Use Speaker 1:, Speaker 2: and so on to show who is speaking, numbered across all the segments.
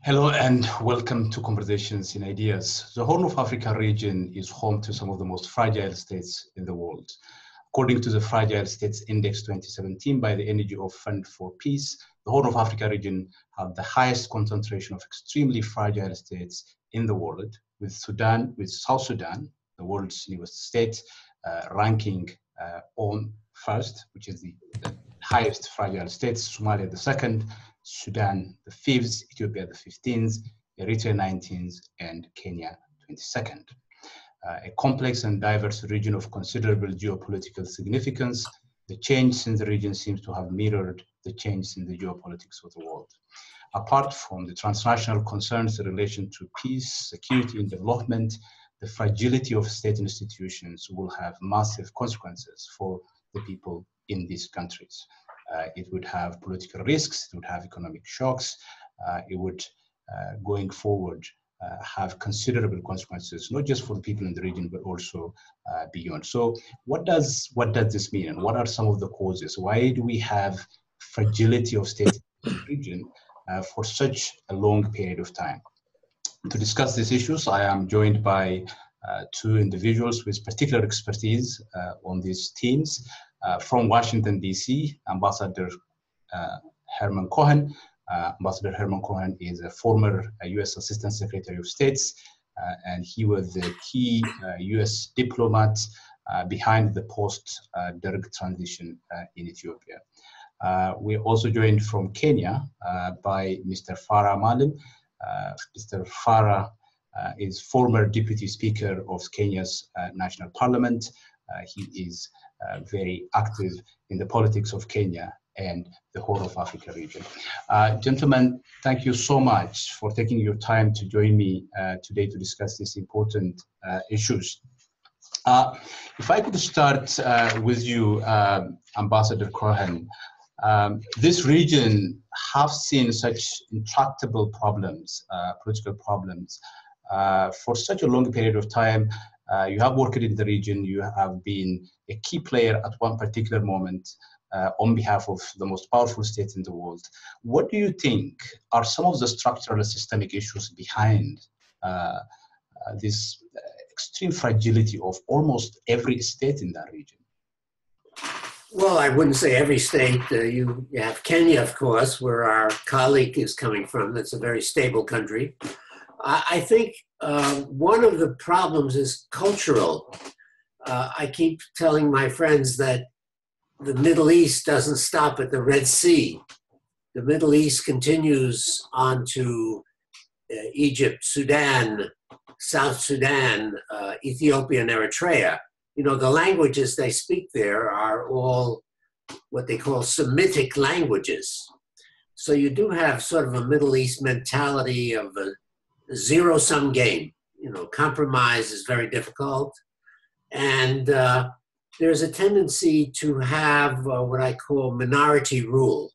Speaker 1: Hello and welcome to Conversations in Ideas. The Horn of Africa region is home to some of the most fragile states in the world. According to the Fragile States Index 2017 by the NGO Fund for Peace, the Horn of Africa region have the highest concentration of extremely fragile states in the world, with South Sudan, the world's newest state, ranking on first, which is the highest fragile states, Somalia the second, Sudan the fifth, Ethiopia the 15th, Eritrea 19th, and Kenya 22nd. A complex and diverse region of considerable geopolitical significance, the change in the region seems to have mirrored the change in the geopolitics of the world. Apart from the transnational concerns in relation to peace, security, and development, the fragility of state institutions will have massive consequences for the people in these countries. It would have political risks, it would have economic shocks, it would, going forward, have considerable consequences, not just for the people in the region, but also beyond. So what does this mean, and what are some of the causes? Why do we have fragility of state in the region for such a long period of time? To discuss these issues, I am joined by two individuals with particular expertise on these themes. From Washington, D.C., Ambassador Herman Cohen. Ambassador Herman Cohen is a former U.S. Assistant Secretary of State, and he was the key U.S. diplomat behind the post-Derg transition in Ethiopia. We're also joined from Kenya by Mr. Farah Maalim. Mr. Farah is former Deputy Speaker of Kenya's National Parliament. He is very active in the politics of Kenya and the Horn of Africa region. Gentlemen, thank you so much for taking your time to join me today to discuss these important issues. If I could start with you, Ambassador Cohen, this region have seen such intractable problems, political problems, for such a long period of time. You have worked in the region, you have been a key player at one particular moment on behalf of the most powerful state in the world. What do you think are some of the structural and systemic issues behind this extreme fragility of almost every state in that region?
Speaker 2: Well, I wouldn't say every state. You have Kenya, of course, where our colleague is coming from. That's a very stable country. I think one of the problems is cultural. I keep telling my friends that the Middle East doesn't stop at the Red Sea. The Middle East continues on to Egypt, Sudan, South Sudan, Ethiopia, and Eritrea. You know, the languages they speak there are all what they call Semitic languages. So you do have sort of a Middle East mentality of a zero-sum game. You know, compromise is very difficult. And there's a tendency to have what I call minority rule.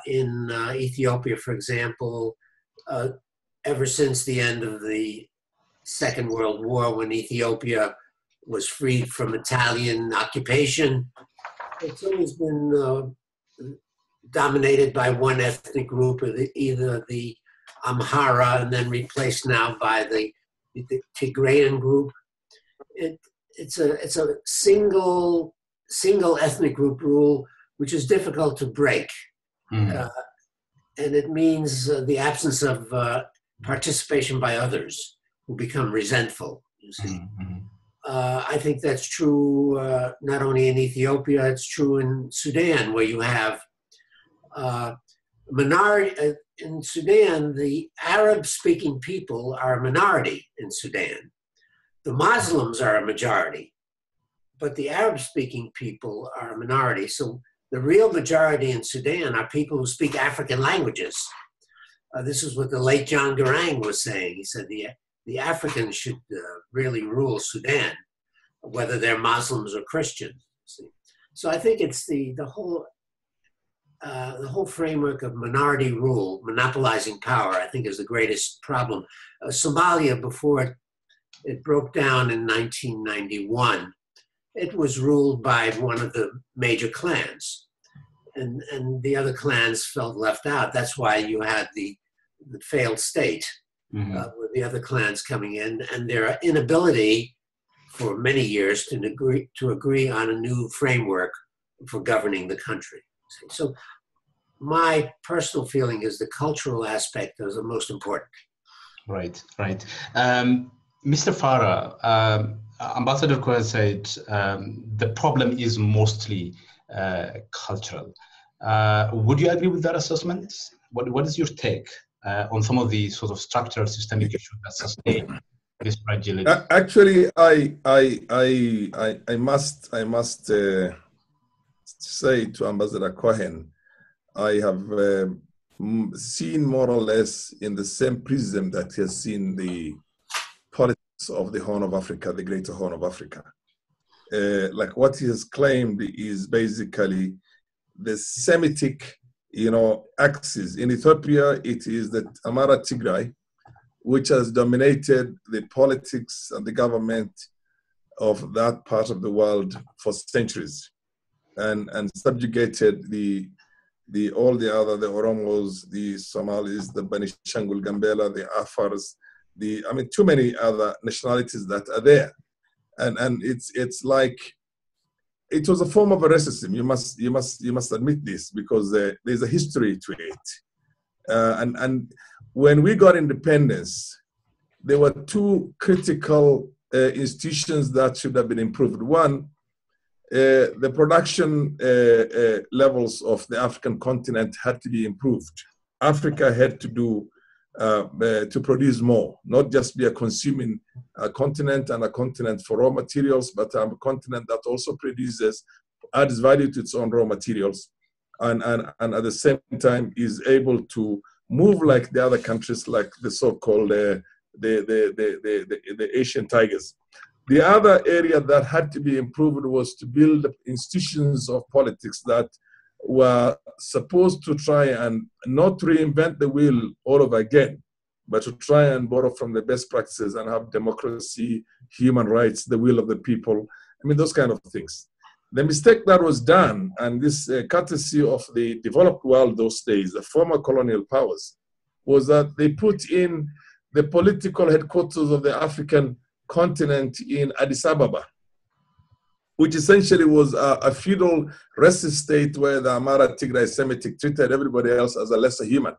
Speaker 2: In Ethiopia, for example, ever since the end of the Second World War, when Ethiopia was freed from Italian occupation, it's always been dominated by one ethnic group, either the Amhara and then replaced now by the Tigrayan group. It's a single ethnic group rule, which is difficult to break. And it means the absence of participation by others who become resentful, you see. I think that's true not only in Ethiopia, it's true in Sudan, where you have minority. In Sudan, the Arab-speaking people are a minority in Sudan. The Muslims are a majority, but the Arab-speaking people are a minority. So the real majority in Sudan are people who speak African languages. This is what the late John Garang was saying. He said the Africans should really rule Sudan, whether they're Muslims or Christians. See? So I think it's the whole framework of minority rule, monopolizing power, I think is the greatest problem. Somalia, before it broke down in 1991, it was ruled by one of the major clans. And the other clans felt left out. That's why you had the failed state,
Speaker 1: Mm-hmm.
Speaker 2: with the other clans coming in, and their inability for many years to agree on a new framework for governing the country. So my personal feeling is the cultural aspect is the most important.
Speaker 1: Right, right. Mr. Farah, Ambassador Cohen said the problem is mostly cultural. Would you agree with that assessment? What is your take on some of the sort of structural systemic issues that sustain this fragility?
Speaker 3: Actually, I must say to Ambassador Cohen, I have seen more or less in the same prism that he has seen the politics of the Horn of Africa, the Greater Horn of Africa. Like what he has claimed is basically the Semitic, axis. In Ethiopia, it is the Amara Tigray, which has dominated the politics and the government of that part of the world for centuries, and subjugated all the other, the Oromos, the Somalis, the Benishangul Gambela, the Afars, too many other nationalities that are there. And it's like, it was a form of a racism. You must admit this, because there's a history to it. And when we got independence, there were two critical institutions that should have been improved. One, the production levels of the African continent had to be improved. Africa had to produce more, not just be a consuming continent and a continent for raw materials, but a continent that also adds value to its own raw materials, and at the same time is able to move like the other countries, like the so-called the Asian tigers. The other area that had to be improved was to build institutions of politics that were supposed to try and not reinvent the wheel all over again, but to try and borrow from the best practices and have democracy, human rights, the will of the people. Those kind of things. The mistake that was done, and this courtesy of the developed world those days, the former colonial powers, was that they put in the political headquarters of the African continent in Addis Ababa, which essentially was a feudal racist state where the Amara Tigray Semitic treated everybody else as a lesser human,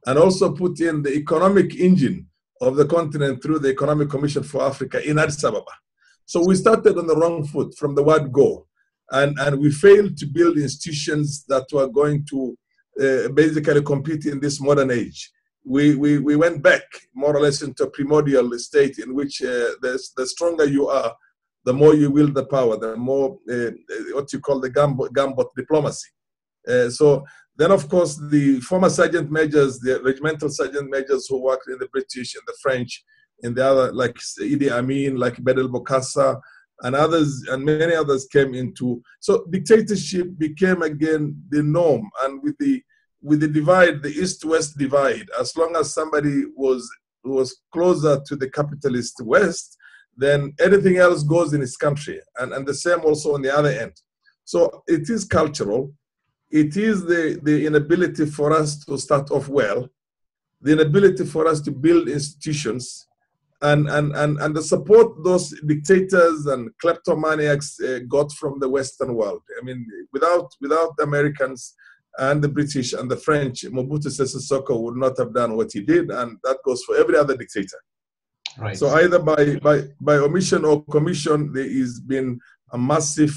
Speaker 3: and also put in the economic engine of the continent through the Economic Commission for Africa in Addis Ababa. So we started on the wrong foot from the word go, and we failed to build institutions that were going to basically compete in this modern age. We went back more or less into a primordial state in which the stronger you are, the more you wield the power, the more what you call the gambot diplomacy. So then, of course, the former sergeant majors, the regimental sergeant majors who worked in the British and the French, and the other, like Idi Amin, like Bedel Bokassa, and others, and many others came into. So dictatorship became again the norm, and with the divide, the East-West divide, as long as somebody was closer to the capitalist West, then anything else goes in his country, and the same also on the other end. So it is cultural. It is the inability for us to start off well, the inability for us to build institutions, and the support those dictators and kleptomaniacs got from the Western world. Without the Americans and the British and the French, Mobutu Sese Seko would not have done what he did, and that goes for every other dictator. Right. So either by omission or commission, there has been a massive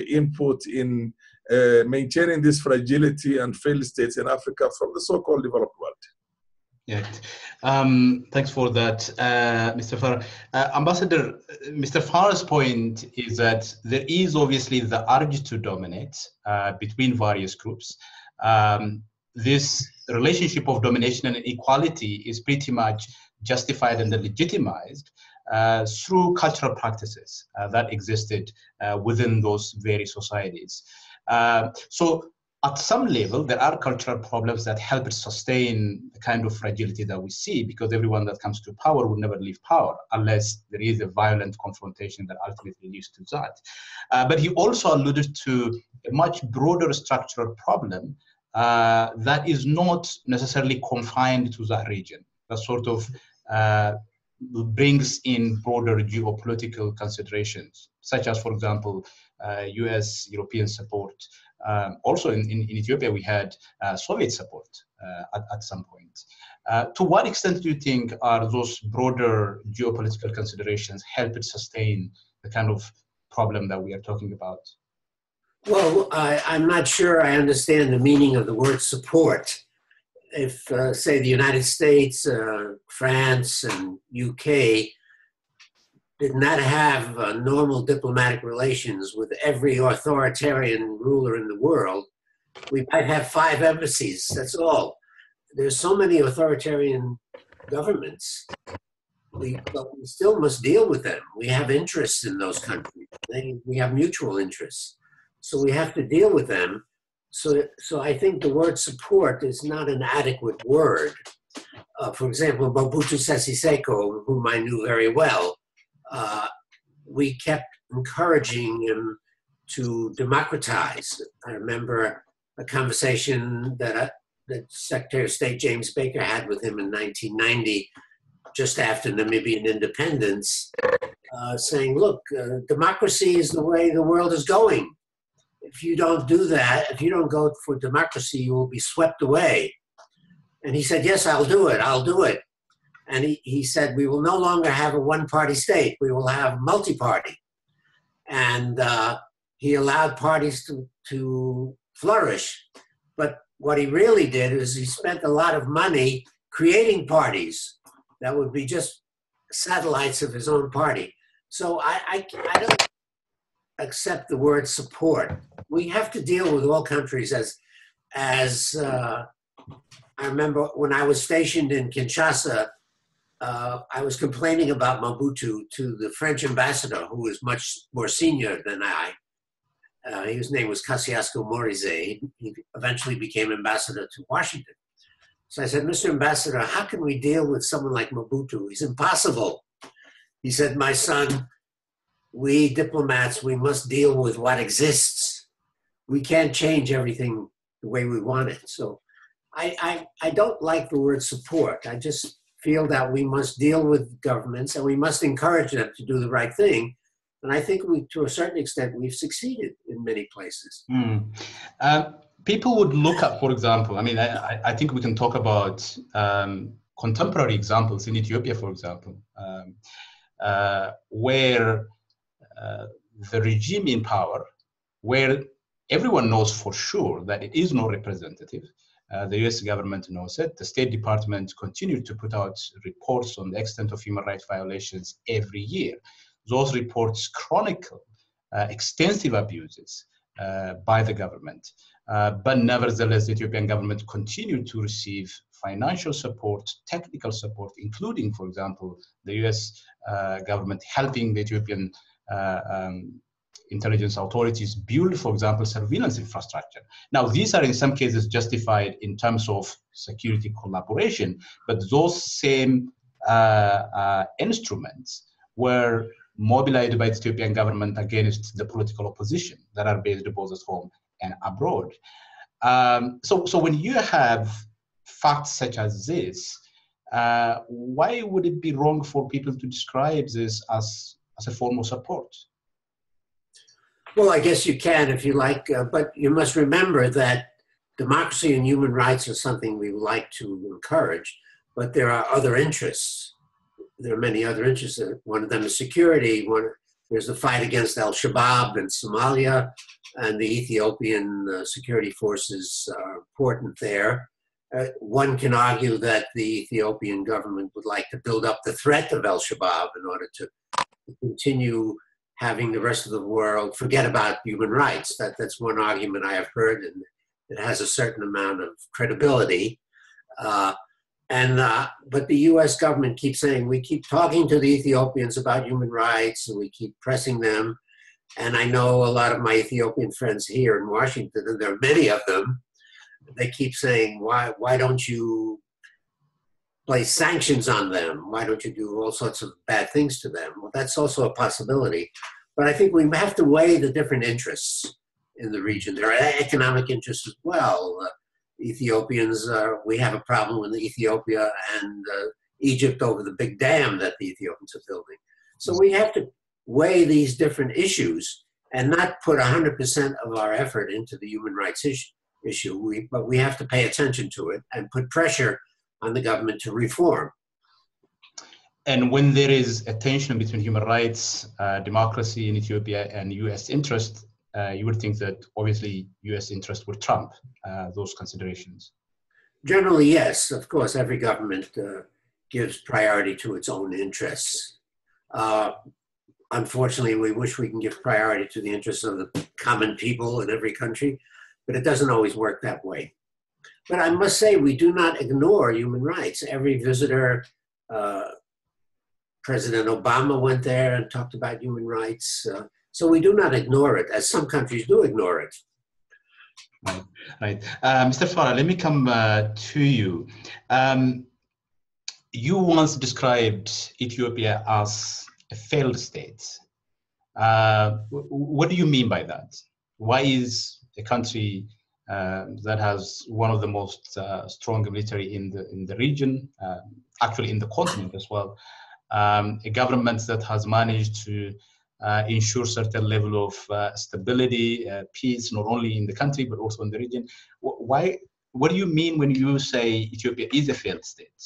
Speaker 3: input in maintaining this fragility and failed states in Africa from the so-called developed world.
Speaker 1: Yeah. Thanks for that, Mr. Farah. Ambassador, Mr. Farah's point is that there is obviously the urge to dominate between various groups. This relationship of domination and equality is pretty much justified and legitimized through cultural practices that existed within those various societies. So at some level, there are cultural problems that help it sustain the kind of fragility that we see, because everyone that comes to power will never leave power unless there is a violent confrontation that ultimately leads to that. But he also alluded to a much broader structural problem that is not necessarily confined to that region. That sort of brings in broader geopolitical considerations, such as, for example, US, European support. Also in Ethiopia, we had Soviet support at some point. To what extent do you think are those broader geopolitical considerations helping sustain the kind of problem that we are talking about?
Speaker 2: Well, I'm not sure I understand the meaning of the word support. If, say, the United States, France, and UK did not have normal diplomatic relations with every authoritarian ruler in the world, we might have 5 embassies, that's all. There's so many authoritarian governments, but we still must deal with them. We have interests in those countries. We have mutual interests. So we have to deal with them. So I think the word support is not an adequate word. For example, Mobutu Sese Seko, whom I knew very well, we kept encouraging him to democratize. I remember a conversation that Secretary of State James Baker had with him in 1990, just after Namibian independence, saying, look, democracy is the way the world is going. If you don't do that, if you don't go for democracy, you will be swept away. And he said, yes, I'll do it, I'll do it. And he said, we will no longer have a one-party state, we will have multi-party. And he allowed parties to flourish. But what he really did is he spent a lot of money creating parties that would be just satellites of his own party. So I don't accept the word support. We have to deal with all countries as I remember when I was stationed in Kinshasa, I was complaining about Mobutu to the French ambassador, who was much more senior than I. His name was Cassiasco Morizet. He eventually became ambassador to Washington. So I said, Mr. Ambassador, how can we deal with someone like Mobutu? He's impossible. He said, my son, we diplomats, we must deal with what exists. We can't change everything the way we want it. So I don't like the word support. I just feel that we must deal with governments and we must encourage them to do the right thing. And I think to a certain extent, we've succeeded in many places.
Speaker 1: People would look at, for example, I mean, I think we can talk about contemporary examples in Ethiopia, for example, where the regime in power, where everyone knows for sure that it is not representative. The US government knows it. The State Department continued to put out reports on the extent of human rights violations every year. Those reports chronicle extensive abuses by the government. But nevertheless, the Ethiopian government continued to receive financial support, technical support, including, for example, the US government helping the Ethiopian intelligence authorities build, for example, surveillance infrastructure. Now, these are in some cases justified in terms of security collaboration, but those same instruments were mobilized by the Ethiopian government against the political opposition that are based both at home and abroad. So when you have facts such as this, why would it be wrong for people to describe this as a form of support?
Speaker 2: Well, I guess you can if you like, but you must remember that democracy and human rights are something we like to encourage, but there are other interests. There are many other interests. One of them is security. There's the fight against al-Shabaab in Somalia, and the Ethiopian security forces are important there. One can argue that the Ethiopian government would like to build up the threat of al-Shabaab in order to continue having the rest of the world forget about human rights. That's one argument I have heard, and it has a certain amount of credibility. But the US government keeps saying, we keep talking to the Ethiopians about human rights and we keep pressing them. And I know a lot of my Ethiopian friends here in Washington, and there are many of them, they keep saying, why don't you place sanctions on them? Why don't you do all sorts of bad things to them? Well, that's also a possibility. But I think we have to weigh the different interests in the region. There are economic interests as well. Ethiopians, we have a problem with Ethiopia and Egypt over the big dam that the Ethiopians are building. So we have to weigh these different issues and not put 100% of our effort into the human rights issue. But we have to pay attention to it and put pressure on the government to reform.
Speaker 1: And when there is a tension between human rights, democracy in Ethiopia, and U.S. interest, you would think that obviously U.S. interest would trump those considerations.
Speaker 2: Generally, yes. Of course, every government gives priority to its own interests. Unfortunately, we wish we can give priority to the interests of the common people in every country, but it doesn't always work that way. But I must say, we do not ignore human rights. Every visitor, President Obama went there and talked about human rights. So we do not ignore it, as some countries do ignore it.
Speaker 1: Right. Mr. Farah, let me come to you. You once described Ethiopia as a failed state. What do you mean by that? Why is a country that has one of the most strong military in the region, actually in the continent as well, a government that has managed to ensure certain level of stability, peace, not only in the country, but also in the region. What do you mean when you say Ethiopia is a failed state?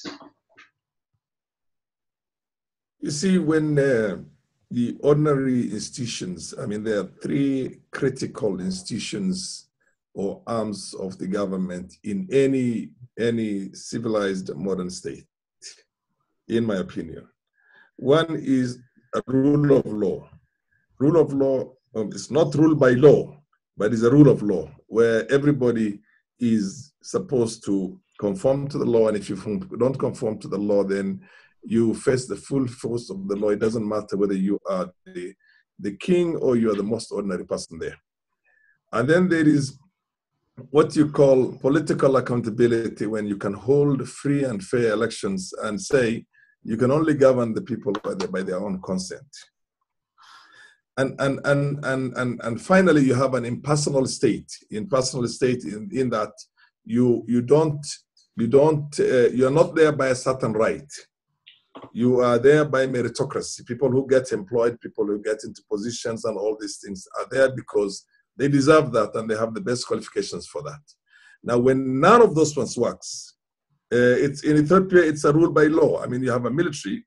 Speaker 3: You see, when the ordinary institutions, I mean, there are three critical institutions or arms of the government in any civilized modern state, in my opinion. One is a rule of law. Rule of law is not ruled by law, but is a rule of law where everybody is supposed to conform to the law. And if you don't conform to the law, then you face the full force of the law. It doesn't matter whether you are the king or you are the most ordinary person there. And then there is what you call political accountability, when you can hold free and fair elections and say you can only govern the people by their own consent. And finally, you have an impersonal state. Impersonal state in that you're not there by a certain right. You are there by meritocracy. People who get employed, people who get into positions and all these things are there because they deserve that and they have the best qualifications for that. Now, when none of those ones works, it's in Ethiopia, it's a rule by law. I mean, you have a military.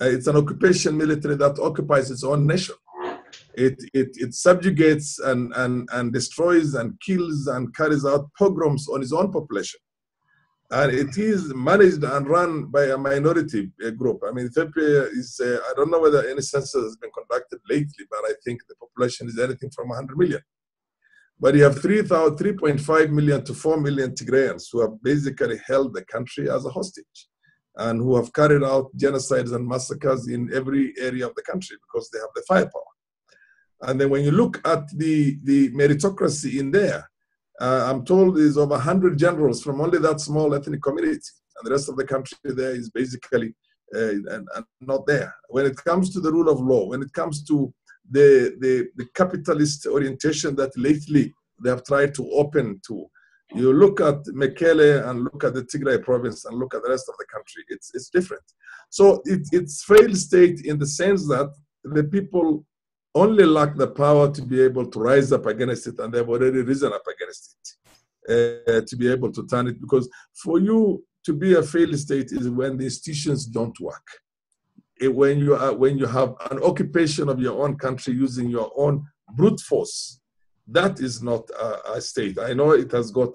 Speaker 3: It's an occupation military that occupies its own nation. It subjugates and destroys and kills and carries out pogroms on its own population. And it is managed and run by a minority group. I mean, Ethiopia is, I don't know whether any census has been conducted lately, but I think the population is anything from 100 million. But you have 3.5 million to 4 million Tigrayans who have basically held the country as a hostage and who have carried out genocides and massacres in every area of the country because they have the firepower. And then when you look at the meritocracy in there, I'm told there's over 100 generals from only that small ethnic community, and the rest of the country there is basically not there. When it comes to the rule of law, when it comes to the capitalist orientation that lately they have tried to open to, you look at Mekele and look at the Tigray province and look at the rest of the country, it's different. So it's failed state in the sense that the people only lack the power to be able to rise up against it, and they've already risen up against it, to be able to turn it. Because for you to be a failed state is when the institutions don't work. When you have an occupation of your own country using your own brute force, that is not a state. I know it has got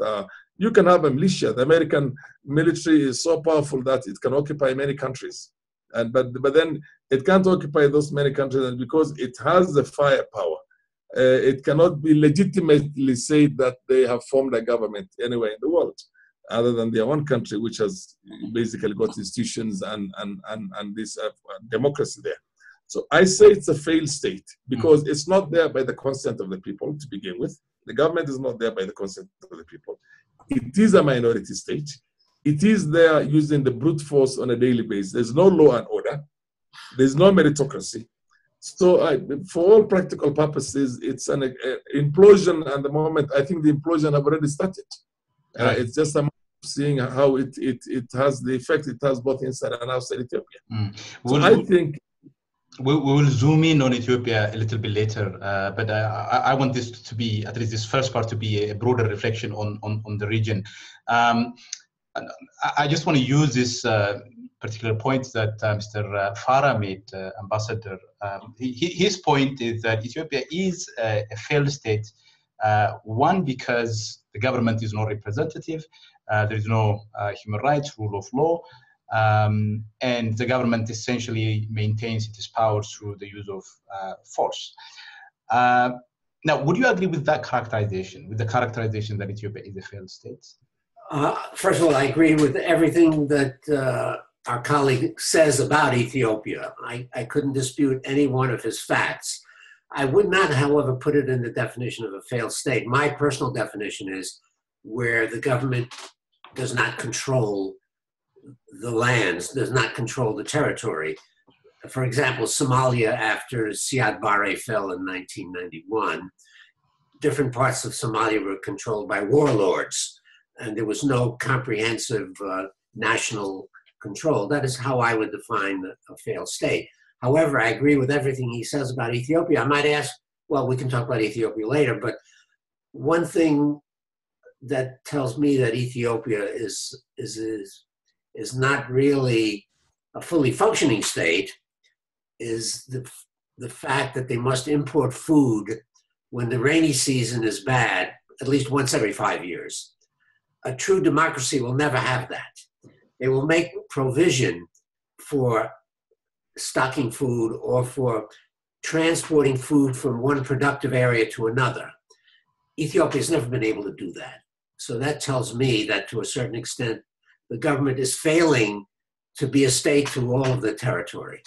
Speaker 3: you can have a militia. The American military is so powerful that it can occupy many countries. But then it can't occupy those many countries, and because it has the firepower, it cannot be legitimately said that they have formed a government anywhere in the world, other than their own country, which has basically got institutions and this democracy there. So I say it's a failed state because it's not there by the consent of the people to begin with. The government is not there by the consent of the people. It is a minority state. It is there using the brute force on a daily basis. There's no law and order. There's no meritocracy. So for all practical purposes, it's an implosion. And the moment, I think the implosion have already started.
Speaker 1: Right.
Speaker 3: It's just a matter of seeing how it has the effect it has both inside and outside Ethiopia. So I think
Speaker 1: we will zoom in on Ethiopia a little bit later, but I want this to be, at least this first part, to be a broader reflection on the region. I just want to use this particular point that Mr. Farah made, Ambassador. His point is that Ethiopia is a failed state, one, because the government is not representative, there is no human rights, rule of law, and the government essentially maintains its power through the use of force. Now, would you agree with that characterization, with the characterization that Ethiopia is a failed state?
Speaker 2: First of all, I agree with everything that our colleague says about Ethiopia. I couldn't dispute any one of his facts. I would not, however, put it in the definition of a failed state. My personal definition is where the government does not control the lands, does not control the territory. For example, Somalia, after Siad Barre fell in 1991, different parts of Somalia were controlled by warlords, and there was no comprehensive national control. That is how I would define a failed state. However, I agree with everything he says about Ethiopia. I might ask, well, we can talk about Ethiopia later, but one thing that tells me that Ethiopia is not really a fully functioning state is the fact that they must import food when the rainy season is bad, at least once every 5 years. A true democracy will never have that. They will make provision for stocking food or for transporting food from one productive area to another. Ethiopia has never been able to do that. So that tells me that to a certain extent, the government is failing to be a state to all of the territory.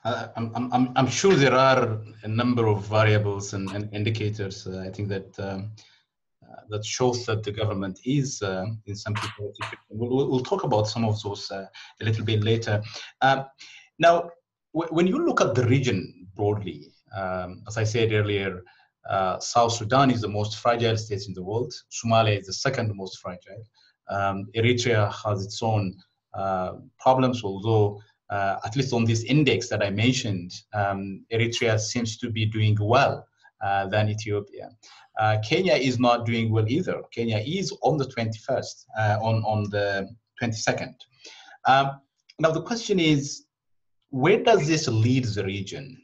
Speaker 1: I'm sure there are a number of variables and indicators, I think that shows that the government is in some people. We'll talk about some of those a little bit later. Now, when you look at the region broadly, as I said earlier, South Sudan is the most fragile state in the world. Somalia is the second most fragile. Eritrea has its own problems, although at least on this index that I mentioned, Eritrea seems to be doing well than Ethiopia. Kenya is not doing well either. Kenya is on the 21st, on the 22nd. Now the question is, where does this lead the region?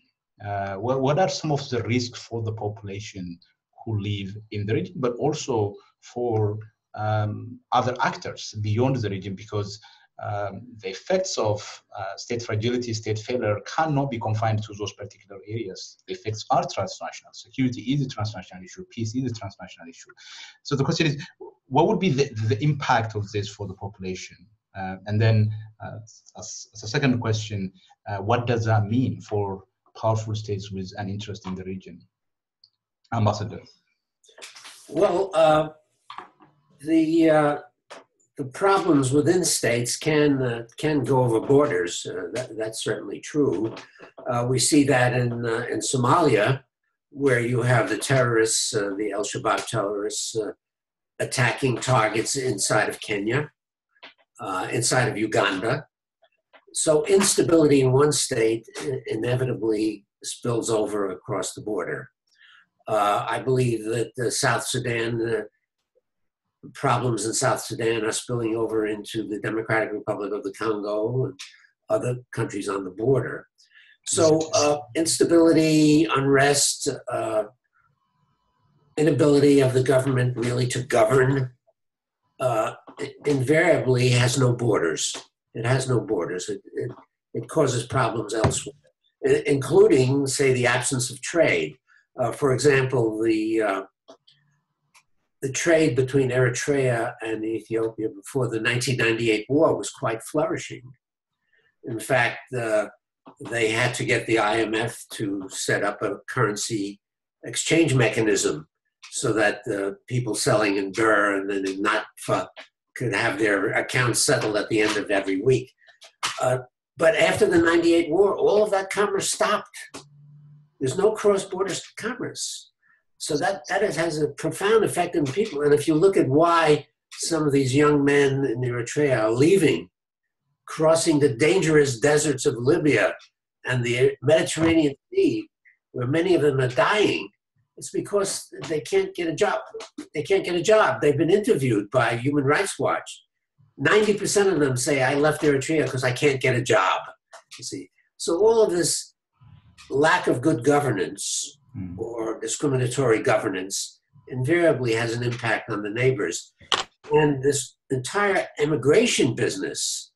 Speaker 1: What are some of the risks for the population who live in the region, but also for other actors beyond the region? Because the effects of state fragility, state failure cannot be confined to those particular areas. The effects are transnational. Security is a transnational issue. Peace is a transnational issue. So the question is, what would be the impact of this for the population? And then as a second question, what does that mean for powerful states with an interest in the region? Ambassador.
Speaker 2: Well, the problems within states can go over borders. That's certainly true. We see that in Somalia, where you have the terrorists, the Al-Shabaab terrorists, attacking targets inside of Kenya, inside of Uganda. So instability in one state inevitably spills over across the border. I believe that the South Sudan, problems in South Sudan are spilling over into the Democratic Republic of the Congo and other countries on the border. So instability, unrest, inability of the government really to govern invariably has no borders. It has no borders. It causes problems elsewhere, including, say, the absence of trade. For example, the trade between Eritrea and Ethiopia before the 1998 war was quite flourishing. In fact, they had to get the IMF to set up a currency exchange mechanism so that the people selling in birr and then in Natfa could have their accounts settled at the end of every week. But after the 98 war, all of that commerce stopped. There's no cross-border commerce. So that has a profound effect on people. And if you look at why some of these young men in Eritrea are leaving, crossing the dangerous deserts of Libya and the Mediterranean Sea, where many of them are dying, it's because they can't get a job. They can't get a job. They've been interviewed by Human Rights Watch. 90% of them say, I left Eritrea because I can't get a job, you see. So all of this lack of good governance or discriminatory governance invariably has an impact on the neighbors. And this entire immigration business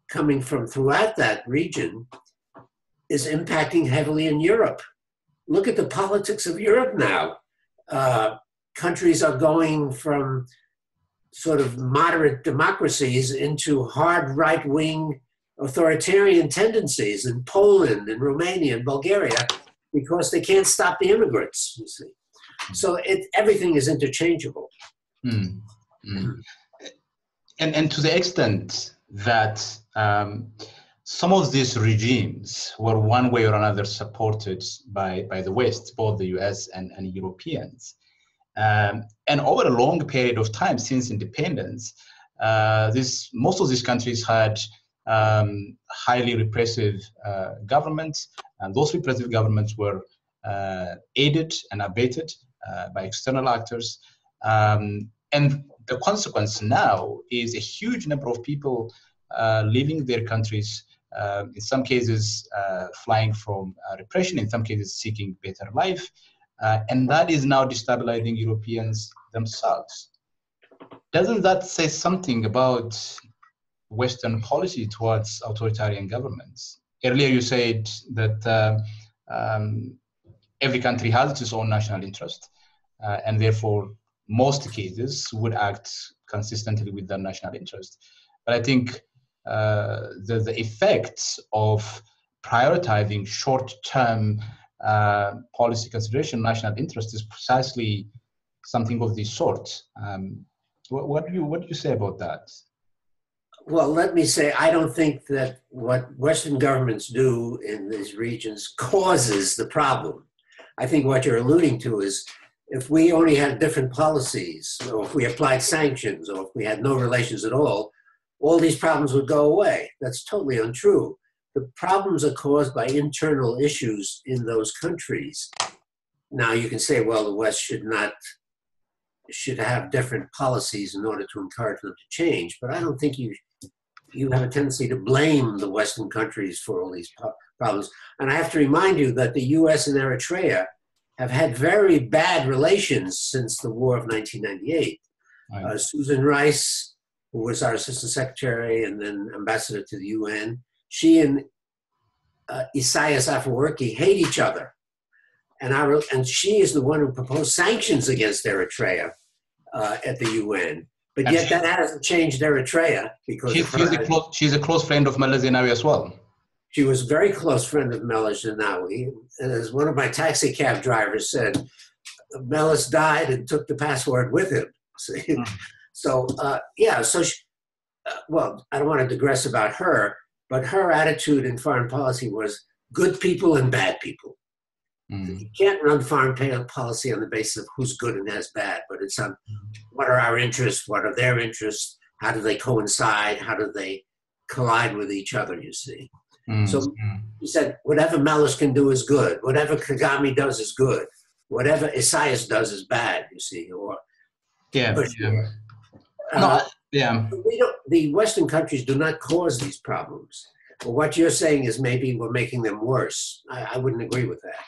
Speaker 2: coming from throughout that region is impacting heavily in Europe. Look at the politics of Europe now. Countries are going from sort of moderate democracies into hard right-wing authoritarian tendencies in Poland and Romania and Bulgaria because they can't stop the immigrants, you see. So everything is interchangeable.
Speaker 1: And to the extent that some of these regimes were one way or another supported by the West, both the US and Europeans. And over a long period of time since independence, most of these countries had highly repressive governments, and those repressive governments were aided and abetted by external actors. And the consequence now is a huge number of people leaving their countries, in some cases flying from repression, in some cases seeking better life. And that is now destabilizing Europeans themselves. Doesn't that say something about Western policy towards authoritarian governments? Earlier you said that every country has its own national interest, and therefore most cases would act consistently with their national interest. But I think the effects of prioritizing short-term policy consideration, national interest, is precisely something of this sort. What do you say about that?
Speaker 2: Well, let me say, I don't think that what Western governments do in these regions causes the problem. I think what you're alluding to is if we only had different policies, or if we applied sanctions, or if we had no relations at all these problems would go away. That's totally untrue. The problems are caused by internal issues in those countries. Now you can say, well, the West should have different policies in order to encourage them to change, but I don't think you have a tendency to blame the Western countries for all these problems. And I have to remind you that the US and Eritrea have had very bad relations since the War of 1998. Right. Susan Rice, who was our assistant secretary and then ambassador to the UN, she and Isaias Afwerki hate each other. And she is the one who proposed sanctions against Eritrea at the UN. But yet that hasn't changed Eritrea because
Speaker 1: she's a close friend of Meles Zenawi as well.
Speaker 2: She was a very close friend of Meles Zenawi. And as one of my taxi cab drivers said, Meles died and took the password with him. See? So, well, I don't want to digress about her, but her attitude in foreign policy was good people and bad people. You can't run foreign policy on the basis of who's good and who's bad, but it's on what are our interests, what are their interests, how do they coincide, how do they collide with each other, you see. So he said, whatever Meles can do is good, whatever Kagame does is good, whatever Isaias does is bad, you see. Or the Western countries do not cause these problems. But what you're saying is maybe we're making them worse. I wouldn't agree with that.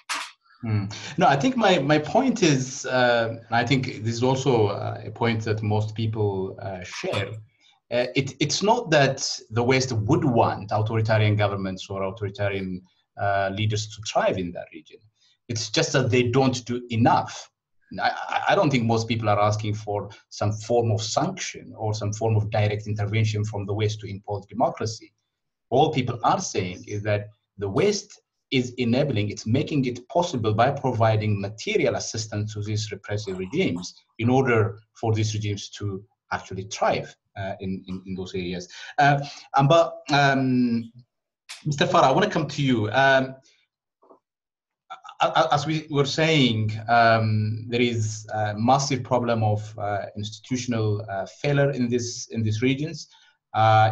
Speaker 1: No, I think my point is, I think this is also a point that most people share. It's not that the West would want authoritarian governments or authoritarian leaders to thrive in that region. It's just that they don't do enough. I don't think most people are asking for some form of sanction or some form of direct intervention from the West to impose democracy. All people are saying is that the West is enabling, it's making it possible by providing material assistance to these repressive regimes in order for these regimes to actually thrive in those areas. Mr. Farah, I want to come to you. as we were saying, there is a massive problem of institutional failure in these regions.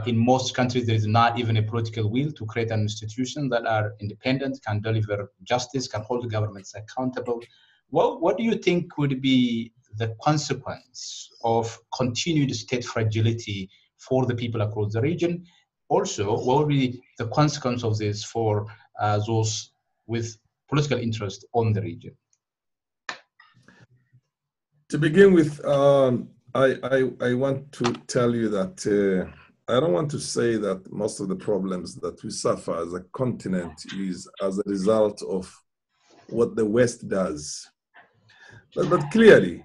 Speaker 1: In most countries, there is not even a political will to create an institution that are independent, can deliver justice, can hold governments accountable. What do you think would be the consequence of continued state fragility for the people across the region? Also, what would be the consequence of this for those with political interest on the region?
Speaker 3: To begin with, I want to tell you that I don't want to say that most of the problems that we suffer as a continent is as a result of what the West does. But clearly,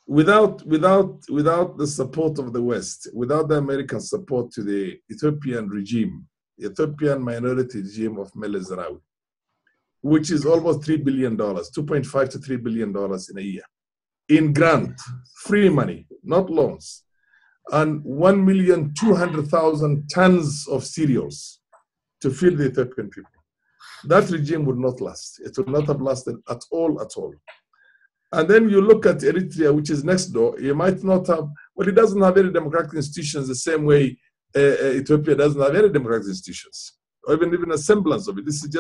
Speaker 3: without the support of the West, without the American support to the Ethiopian regime, the Ethiopian minority regime of Meles Zenawi, which is almost $3 billion, $2.5 to $3 billion in a year, in grant, free money, not loans, and 1,200,000 tons of cereals to feed the Ethiopian people. That regime would not last. It would not have lasted at all, at all. And then you look at Eritrea, which is next door. You might not have, well, it doesn't have any democratic institutions the same way Ethiopia doesn't have any democratic institutions, or even a semblance of it. This is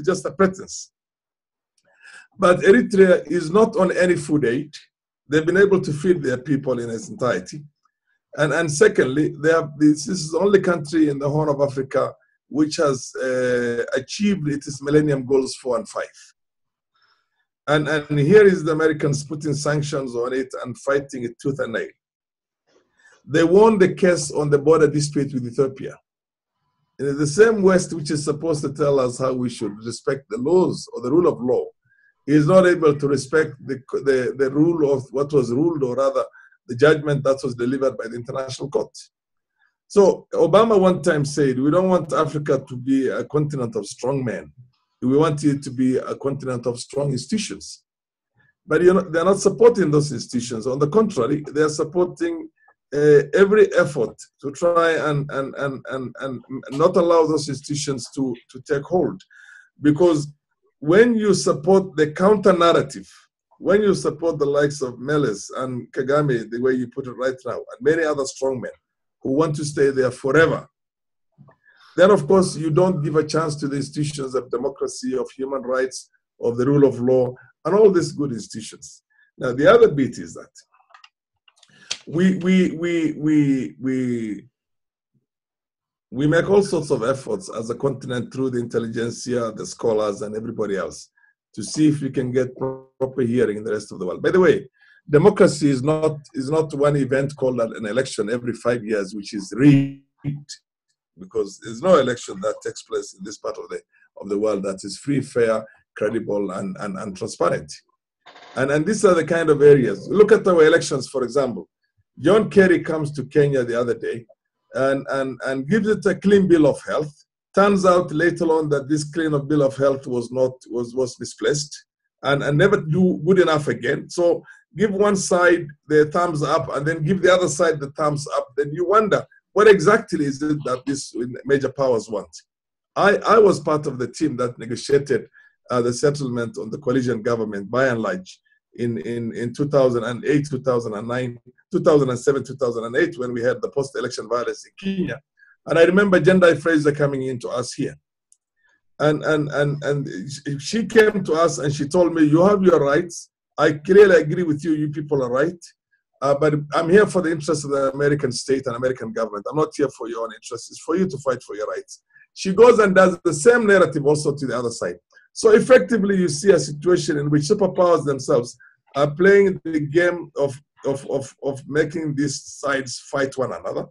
Speaker 3: just a pretense. But Eritrea is not on any food aid. They've been able to feed their people in its entirety. And secondly, this is the only country in the Horn of Africa which has achieved its Millennium Goals 4 and 5. And here is the Americans putting sanctions on it and fighting it tooth and nail. They won the case on the border dispute with Ethiopia. And the same West, which is supposed to tell us how we should respect the laws or the rule of law, is not able to respect the rule of what was ruled, or rather the judgment that was delivered by the International Court. So Obama one time said, we don't want Africa to be a continent of strong men. We want it to be a continent of strong institutions. But they're not supporting those institutions. On the contrary, they're supporting every effort to try and not allow those institutions to take hold. Because when you support the counter narrative, when you support the likes of Meles and Kagame, the way you put it right now, and many other strongmen who want to stay there forever, then of course you don't give a chance to the institutions of democracy, of human rights, of the rule of law, and all these good institutions. Now the other bit is that we make all sorts of efforts as a continent through the intelligentsia, the scholars, and everybody else to see if we can get proper hearing in the rest of the world. By the way, democracy is not one event called an election every 5 years, which is rigged, because there's no election that takes place in this part of the world that is free, fair, credible, and transparent. And these are the kind of areas. Look at our elections, for example. John Kerry comes to Kenya the other day and gives it a clean bill of health. Turns out later on that this clean bill of health was misplaced and never do good enough again. So give one side the thumbs up and then give the other side the thumbs up. Then you wonder, what exactly is it that these major powers want? I was part of the team that negotiated the settlement on the coalition government by and large in 2008, 2009, 2007, 2008, when we had the post-election violence in Kenya. And I remember Jendai Fraser coming in to us here. And she came to us and she told me, you have your rights. I clearly agree with you, you people are right. But I'm here for the interests of the American state and American government. I'm not here for your own interests. It's for you to fight for your rights. She goes and does the same narrative also to the other side. So effectively, you see a situation in which superpowers themselves are playing the game of making these sides fight one another,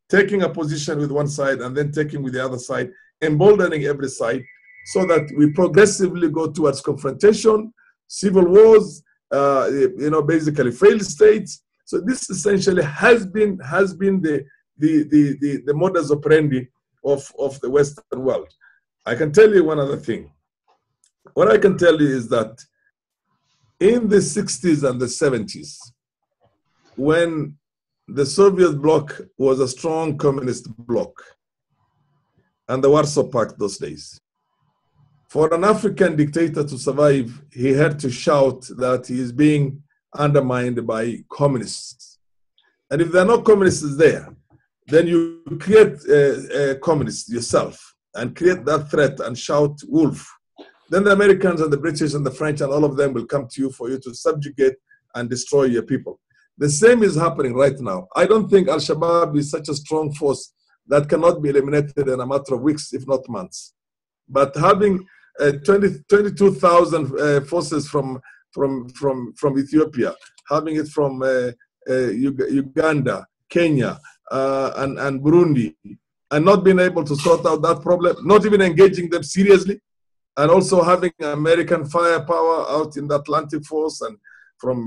Speaker 3: taking a position with one side and then taking with the other side, emboldening every side, so that we progressively go towards confrontation, civil wars, basically failed states. So this essentially has been the modus operandi of the Western world. I can tell you one other thing. What I can tell you is that in the 60s and the 70s, when the Soviet bloc was a strong communist bloc, and the Warsaw Pact those days, For an African dictator to survive, he had to shout that he is being undermined by communists. And if there are no communists there, then you create communists yourself and create that threat and shout wolf. Then the Americans and the British and the French and all of them will come to you for you to subjugate and destroy your people. The same is happening right now. I don't think Al-Shabaab is such a strong force that cannot be eliminated in a matter of weeks, if not months. But having 22,000 forces from Ethiopia, having it from Uganda, Kenya, and Burundi, and not being able to sort out that problem, not even engaging them seriously, and also having American firepower out in the Atlantic force and from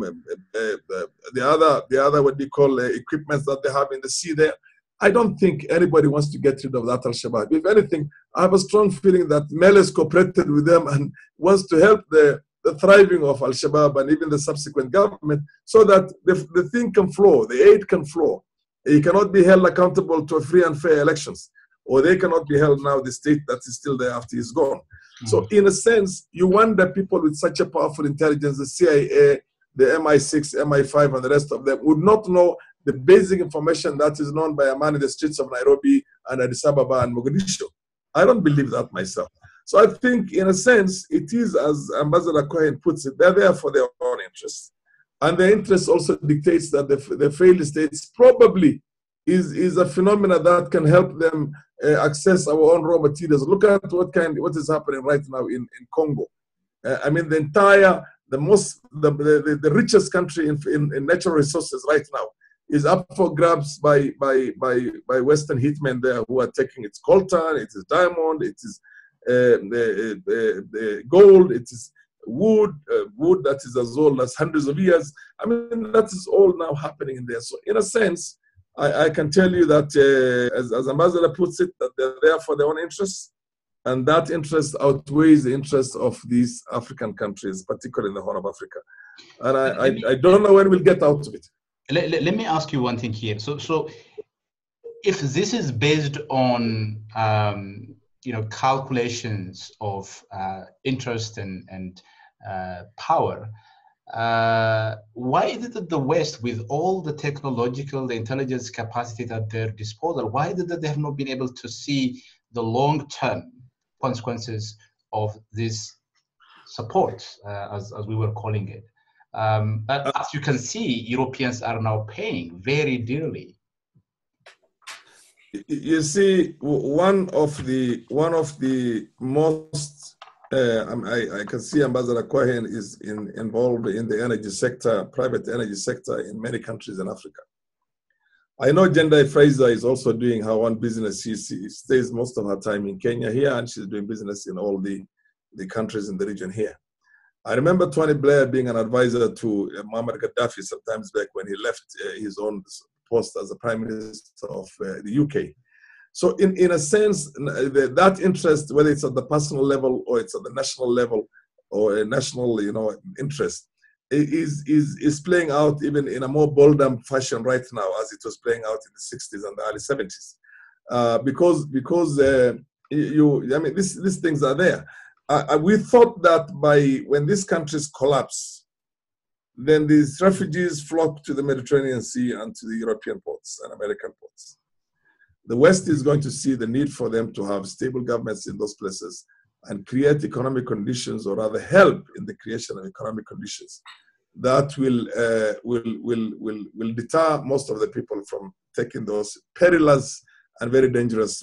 Speaker 3: the other what they call equipments that they have in the sea there. I don't think anybody wants to get rid of that Al-Shabaab. If anything, I have a strong feeling that Meles cooperated with them and wants to help the thriving of Al-Shabaab and even the subsequent government so that the thing can flow, the aid can flow. He cannot be held accountable to free and fair elections, or they cannot be held now, the state that is still there after he's gone. Mm-hmm. So in a sense, you wonder people with such a powerful intelligence, the CIA, the MI6, MI5, and the rest of them would not know the basic information that is known by a man in the streets of Nairobi and Addis Ababa and Mogadishu. I don't believe that myself. So I think, in a sense, it is, as Ambassador Cohen puts it, they're there for their own interests. And their interest also dictates that the failed states probably is a phenomenon that can help them access our own raw materials. Look at what is happening right now in Congo. I mean, the richest country in natural resources right now is up for grabs by Western hitmen there who are taking its coltan, it is diamond, it is the gold, it is wood that is as old as hundreds of years. I mean, that is all now happening in there. So in a sense, I can tell you that, as Ambassador puts it, that they're there for their own interests, and that interest outweighs the interests of these African countries, particularly in the Horn of Africa. And I don't know when we'll get out of it.
Speaker 1: Let me ask you one thing here. So if this is based on calculations of interest and power, why is it that the West, with all the technological, the intelligence capacity at their disposal, why is it that they have not been able to see the long-term consequences of this support, as we were calling it? As you can see, Europeans are now paying very dearly.
Speaker 3: You see, one of the most I can see Ambassador Cohen is involved in the energy sector, private energy sector in many countries in Africa. I know Jendai Fraser is also doing her own business. She stays most of her time in Kenya here, and she's doing business in all the countries in the region here. I remember Tony Blair being an advisor to Muammar Gaddafi sometimes back when he left his own post as the Prime Minister of the UK. So in a sense, that interest, whether it's at the personal level or it's at the national level or a national interest, is playing out even in a more bolder fashion right now as it was playing out in the 60s and the early 70s. Because these things are there. We thought that when these countries collapse, then these refugees flock to the Mediterranean Sea and to the European ports and American ports. The West is going to see the need for them to have stable governments in those places and create economic conditions, or rather help in the creation of economic conditions that will deter most of the people from taking those perilous and very dangerous,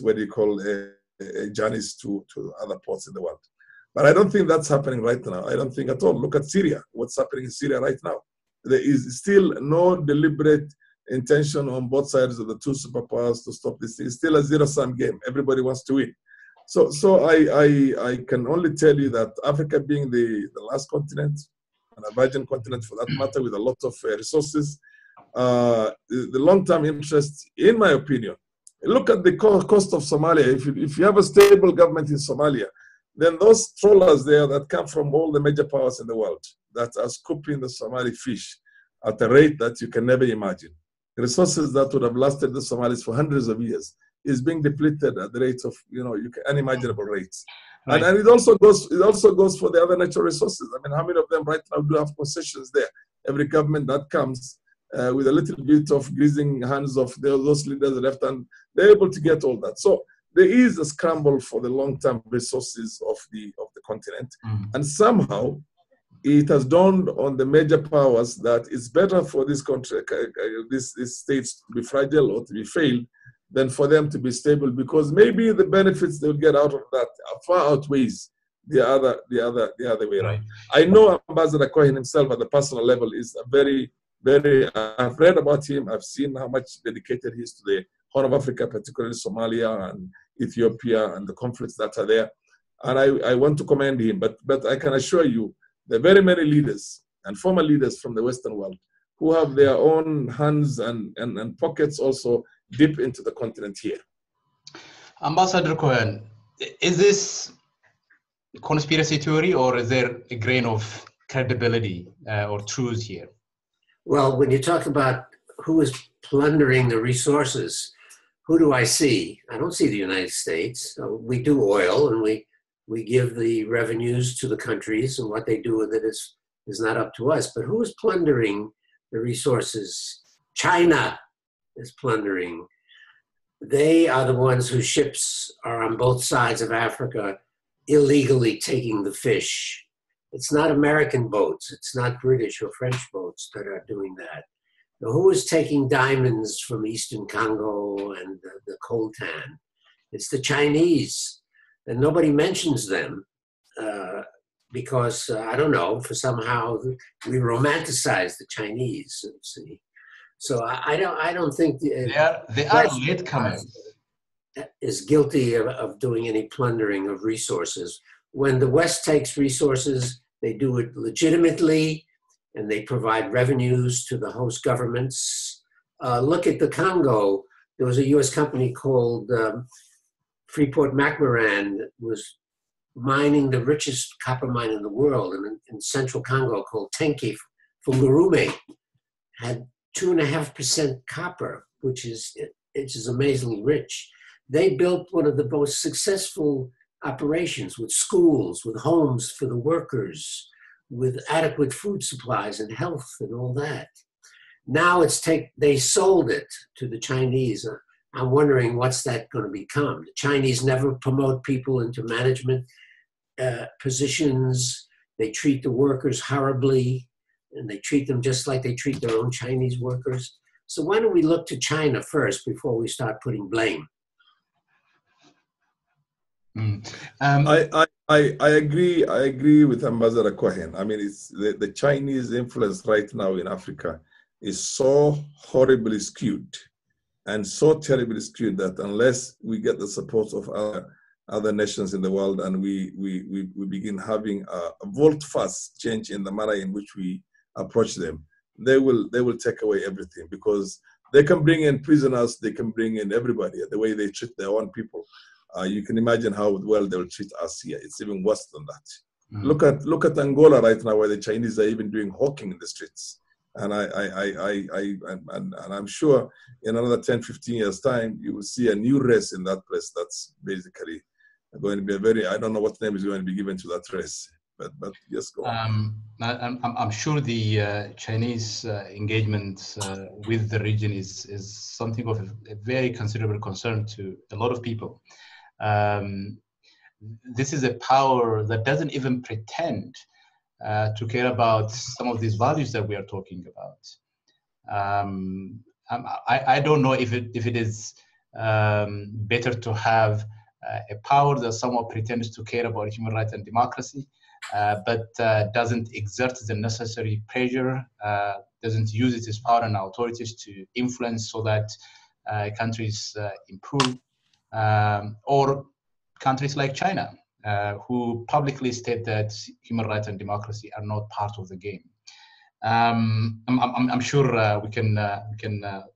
Speaker 3: journeys to other ports in the world. But I don't think that's happening right now. I don't think at all. Look at Syria. What's happening in Syria right now? There is still no deliberate intention on both sides of the two superpowers to stop this thing. It's still a zero-sum game. Everybody wants to win. So I can only tell you that Africa, being the last continent, and a virgin continent for that matter, with a lot of resources, the long-term interest, in my opinion, look at the cost of Somalia. If you have a stable government in Somalia, then those trawlers there that come from all the major powers in the world that are scooping the Somali fish at a rate that you can never imagine, resources that would have lasted the Somalis for hundreds of years, is being depleted at the rate of, unimaginable rates.
Speaker 1: Right.
Speaker 3: And it also goes for the other natural resources. I mean, how many of them right now do have concessions there? Every government that comes with a little bit of greasing hands of those leaders left, and they're able to get all that. So there is a scramble for the long-term resources of the continent, and somehow it has dawned on the major powers that it's better for this country, these states to be fragile or to be failed than for them to be stable, because maybe the benefits they'll get out of that far outweighs the other way around. I know Ambassador Cohen himself at the personal level is a very, very, I've read about him, I've seen how much dedicated he is to the Horn of Africa, particularly Somalia and Ethiopia and the conflicts that are there. And I want to commend him, but I can assure you, there are very many leaders and former leaders from the Western world who have their own hands and pockets also deep into the continent here.
Speaker 1: Ambassador Cohen, is this conspiracy theory, or is there a grain of credibility or truth here?
Speaker 2: Well, when you talk about who is plundering the resources, who do I see? I don't see the United States. We do oil, and we give the revenues to the countries, and what they do with it is not up to us. But who is plundering the resources? China is plundering. They are the ones whose ships are on both sides of Africa illegally taking the fish. It's not American boats, it's not British or French boats that are doing that. Now, who is taking diamonds from Eastern Congo and the coltan? It's the Chinese, and nobody mentions them because, I don't know, for somehow we romanticize the Chinese, see. So I don't think
Speaker 1: they are latecomers.
Speaker 2: Is guilty of doing any plundering of resources. When the West takes resources, they do it legitimately, and they provide revenues to the host governments. Look at the Congo. There was a U.S. company called Freeport-McMoran that was mining the richest copper mine in the world in central Congo called Tenke Fungurume. Had 2.5% copper, which is amazingly rich. They built one of the most successful operations with schools, with homes for the workers, with adequate food supplies and health and all that. Now they sold it to the Chinese. I'm wondering what's that going to become. The Chinese never promote people into management positions. They treat the workers horribly, and they treat them just like they treat their own Chinese workers. So why don't we look to China first before we start putting blame?
Speaker 3: I agree with Ambassador Cohen. I mean, it's the Chinese influence right now in Africa is so horribly skewed and so terribly skewed that unless we get the support of other nations in the world and we begin having a volte-face change in the manner in which we approach them, they will take away everything, because they can bring in prisoners, they can bring in everybody. The way they treat their own people, you can imagine how well they will treat us here. It's even worse than that. Look at Angola right now, where the Chinese are even doing hawking in the streets. And I'm sure in another 10, 15 years' time, you will see a new race in that place. That's basically going to be I don't know what name is going to be given to that race. But yes, go on.
Speaker 1: I'm sure the Chinese engagement with the region is something of a very considerable concern to a lot of people. This is a power that doesn't even pretend to care about some of these values that we are talking about. I don't know if it is better to have a power that somewhat pretends to care about human rights and democracy, but doesn't exert the necessary pressure, doesn't use its power and authorities to influence so that countries improve, or countries like China, who publicly state that human rights and democracy are not part of the game. I'm sure we can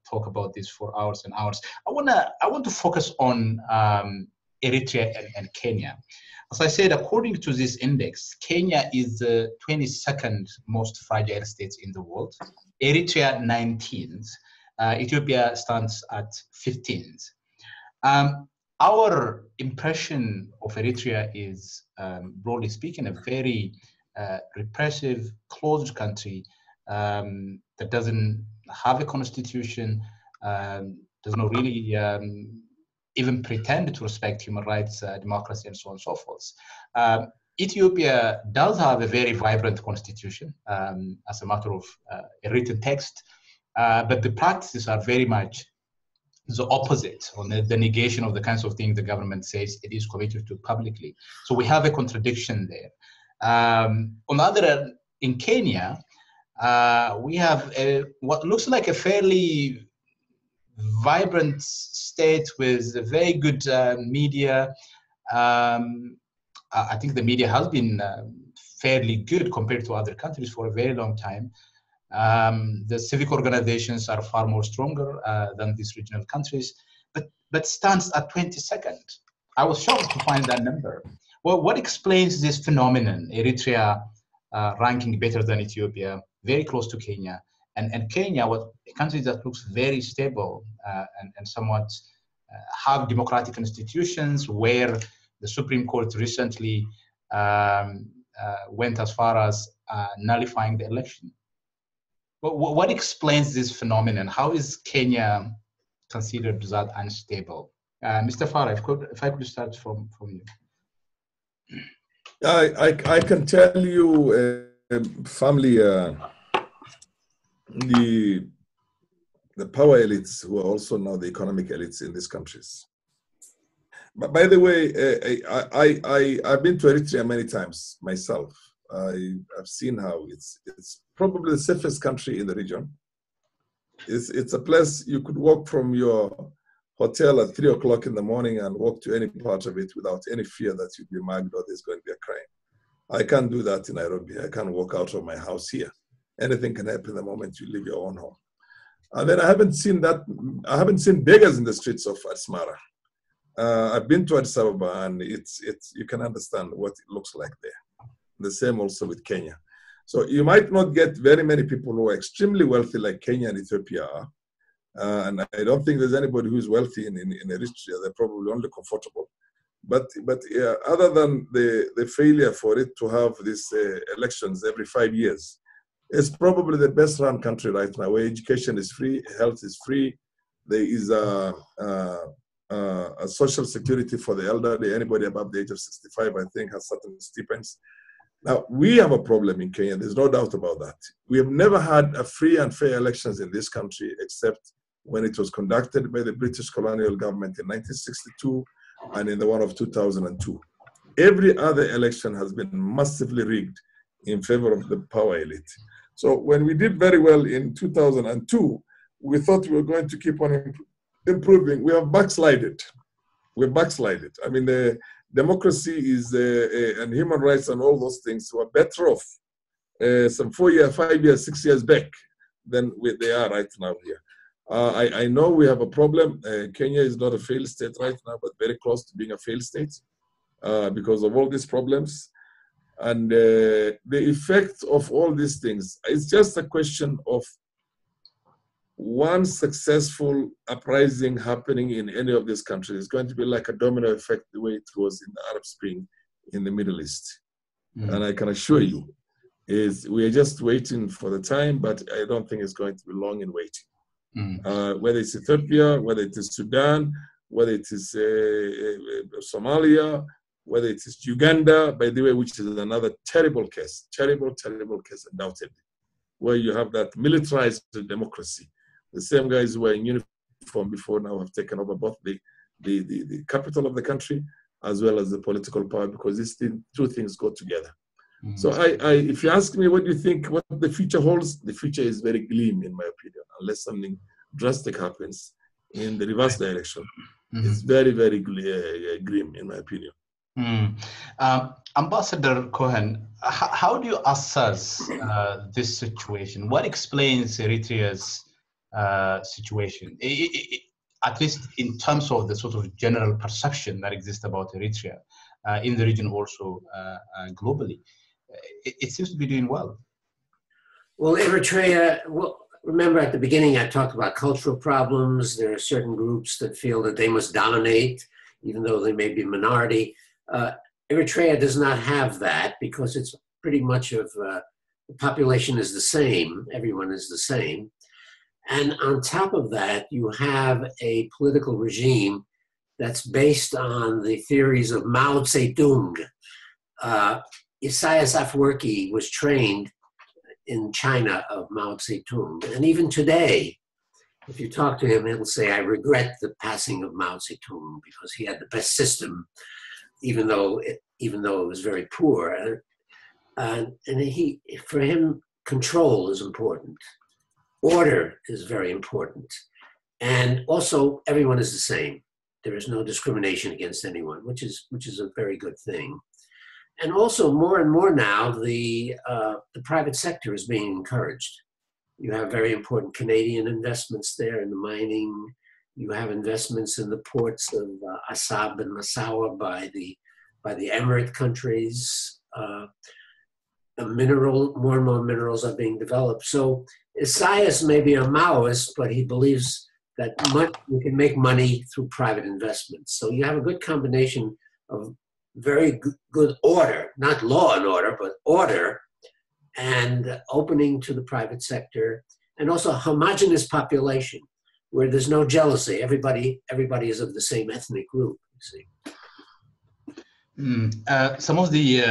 Speaker 1: talk about this for hours and hours. I want to focus on Eritrea and Kenya. As I said, according to this index, Kenya is the 22nd most fragile state in the world. Eritrea 19th. Ethiopia stands at 15th. Our impression of Eritrea is, broadly speaking, a very repressive, closed country that doesn't have a constitution, does not really even pretend to respect human rights, democracy, and so on and so forth. Ethiopia does have a very vibrant constitution as a matter of a written text, but the practices are very much the opposite, on the negation of the kinds of things the government says it is committed to publicly. So we have a contradiction there. On the other hand, in Kenya, we have what looks like a fairly vibrant state with a very good media. I think the media has been fairly good compared to other countries for a very long time. The civic organizations are far more stronger than these regional countries, but stands at 22nd. I was shocked to find that number. Well, what explains this phenomenon? Eritrea ranking better than Ethiopia, very close to Kenya, and Kenya, a country that looks very stable and somewhat have democratic institutions, where the Supreme Court recently went as far as nullifying the election. What explains this phenomenon? How is Kenya considered that unstable? Mr. Farah, if I could start from you.
Speaker 3: I can tell you, family, the power elites who are also now the economic elites in these countries. But by the way, I've been to Eritrea many times myself. I've seen how it's probably the safest country in the region. It's a place you could walk from your hotel at 3 o'clock in the morning and walk to any part of it without any fear that you'd be mugged or there's going to be a crime. I can't do that in Nairobi. I can't walk out of my house here. Anything can happen the moment you leave your own home. And then I haven't seen beggars in the streets of Asmara. I've been to Addis Ababa, and you can understand what it looks like there. The same also with Kenya. So you might not get very many people who are extremely wealthy like Kenya and Ethiopia are. And I don't think there's anybody who's wealthy in Eritrea. They're probably only comfortable. But yeah, other than the failure for it to have these elections every 5 years, it's probably the best run country right now, where education is free, health is free. There is a social security for the elderly. Anybody above the age of 65, I think, has certain stipends. Now, we have a problem in Kenya. There's no doubt about that. We have never had a free and fair elections in this country, except when it was conducted by the British colonial government in 1962 and in the one of 2002. Every other election has been massively rigged in favor of the power elite. So when we did very well in 2002, we thought we were going to keep on improving. We have backslided. We've backslided. I mean, the democracy is and human rights and all those things were better off some 4 years, 5 years, 6 years back than they are right now here. I know we have a problem. Kenya is not a failed state right now, but very close to being a failed state because of all these problems. And the effect of all these things, it's just a question of one successful uprising happening in any of these countries is going to be like a domino effect the way it was in the Arab Spring in the Middle East. And I can assure you, we are just waiting for the time, but I don't think it's going to be long in waiting. Whether it's Ethiopia, whether it is Sudan, whether it is Somalia, whether it is Uganda, by the way, which is another terrible case, terrible case, undoubtedly, where you have that militarized democracy. The same guys who were in uniform before now have taken over both the capital of the country as well as the political power, because these two things go together. So if you ask me what do you think, what the future holds, the future is very glim, in my opinion, unless something drastic happens in the reverse direction. It's very, very grim, in my opinion.
Speaker 1: Ambassador Cohen, how do you assess this situation? What explains Eritrea's situation, at least in terms of the sort of general perception that exists about Eritrea in the region, also globally? It seems to be doing well.
Speaker 2: Well, Eritrea, remember at the beginning I talked about cultural problems. There are certain groups that feel that they must dominate, even though they may be a minority. Eritrea does not have that because it's pretty much of the population is the same. Everyone is the same. And on top of that, you have a political regime that's based on the theories of Mao Zedong. Isaias Afwerki was trained in China of Mao Zedong. And even today, if you talk to him, he'll say, I regret the passing of Mao Zedong because he had the best system, even though it was very poor. And for him, control is important. Order is very important. And also, everyone is the same. There is no discrimination against anyone, which is a very good thing. And also, more and more now, the private sector is being encouraged. You have very important Canadian investments there in the mining. You have investments in the ports of Assab and Massawa by the Emirate countries. More and more minerals are being developed. So Isaias may be a Maoist, but he believes that you can make money through private investments. So you have a good combination of very good order, not law and order, but order, and opening to the private sector, and also a homogeneous population where there's no jealousy. Everybody is of the same ethnic group, you see.
Speaker 1: Some of the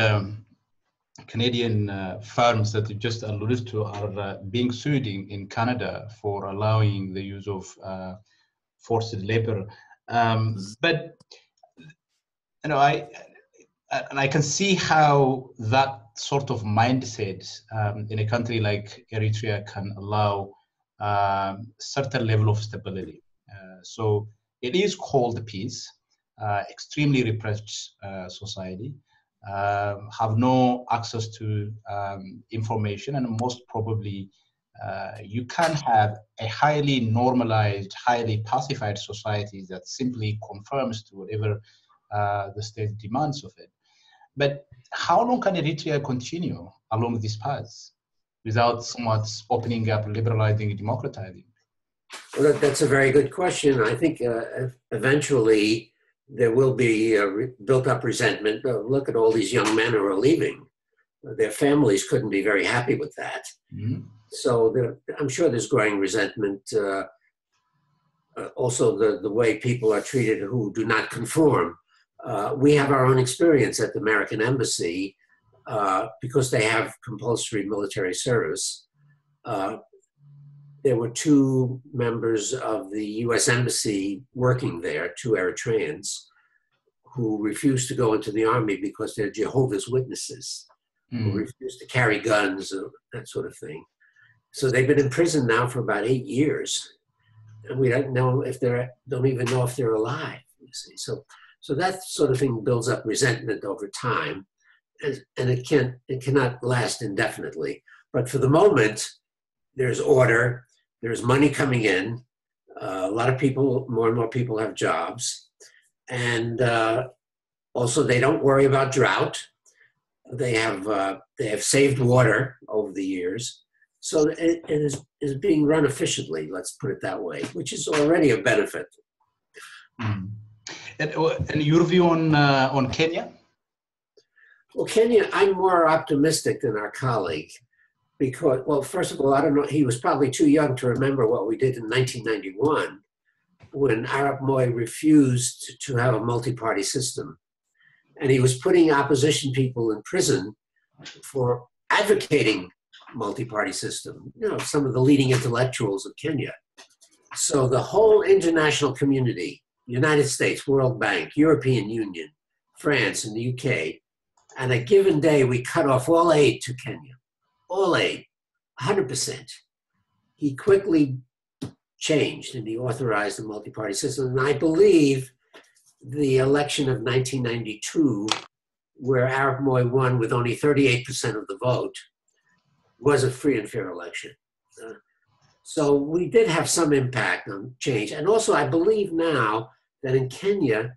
Speaker 1: Canadian firms that you just alluded to are being sued in Canada for allowing the use of forced labor. But I can see how that sort of mindset in a country like Eritrea can allow certain level of stability. So it is called peace, extremely repressed society, have no access to information, and most probably you can have a highly normalized, highly pacified society that simply conforms to whatever the state demands of it. But how long can Eritrea continue along this path without somewhat opening up, liberalizing, democratizing?
Speaker 2: Well, that's a very good question. I think eventually there will be built up resentment. Look at all these young men who are leaving. Their families couldn't be very happy with that. Mm-hmm. So I'm sure there's growing resentment. Also, the way people are treated who do not conform. We have our own experience at the American Embassy because they have compulsory military service. There were 2 members of the U.S. Embassy working there, 2 Eritreans, who refused to go into the army because they're Jehovah's Witnesses, who refused to carry guns, that sort of thing. So they've been in prison now for about 8 years, and we don't even know if they're alive. You see, so that sort of thing builds up resentment over time, and it cannot last indefinitely. But for the moment, there's order. There's money coming in. A lot of people, more and more people have jobs. And also they don't worry about drought. They have saved water over the years. So it is being run efficiently, let's put it that way, which is already a benefit.
Speaker 1: And your view on Kenya?
Speaker 2: Well, Kenya, I'm more optimistic than our colleague. Because, well, first of all, I don't know, he was probably too young to remember what we did in 1991 when Arap Moi refused to have a multi-party system. And he was putting opposition people in prison for advocating multi-party system, some of the leading intellectuals of Kenya. So the whole international community, United States, World Bank, European Union, France, and the UK, on a given day, we cut off all aid to Kenya. All aid, 100%. He quickly changed and he authorized the multi-party system. And I believe the election of 1992, where Arap Moi won with only 38% of the vote, was a free and fair election. So we did have some impact on change. And also I believe now that in Kenya,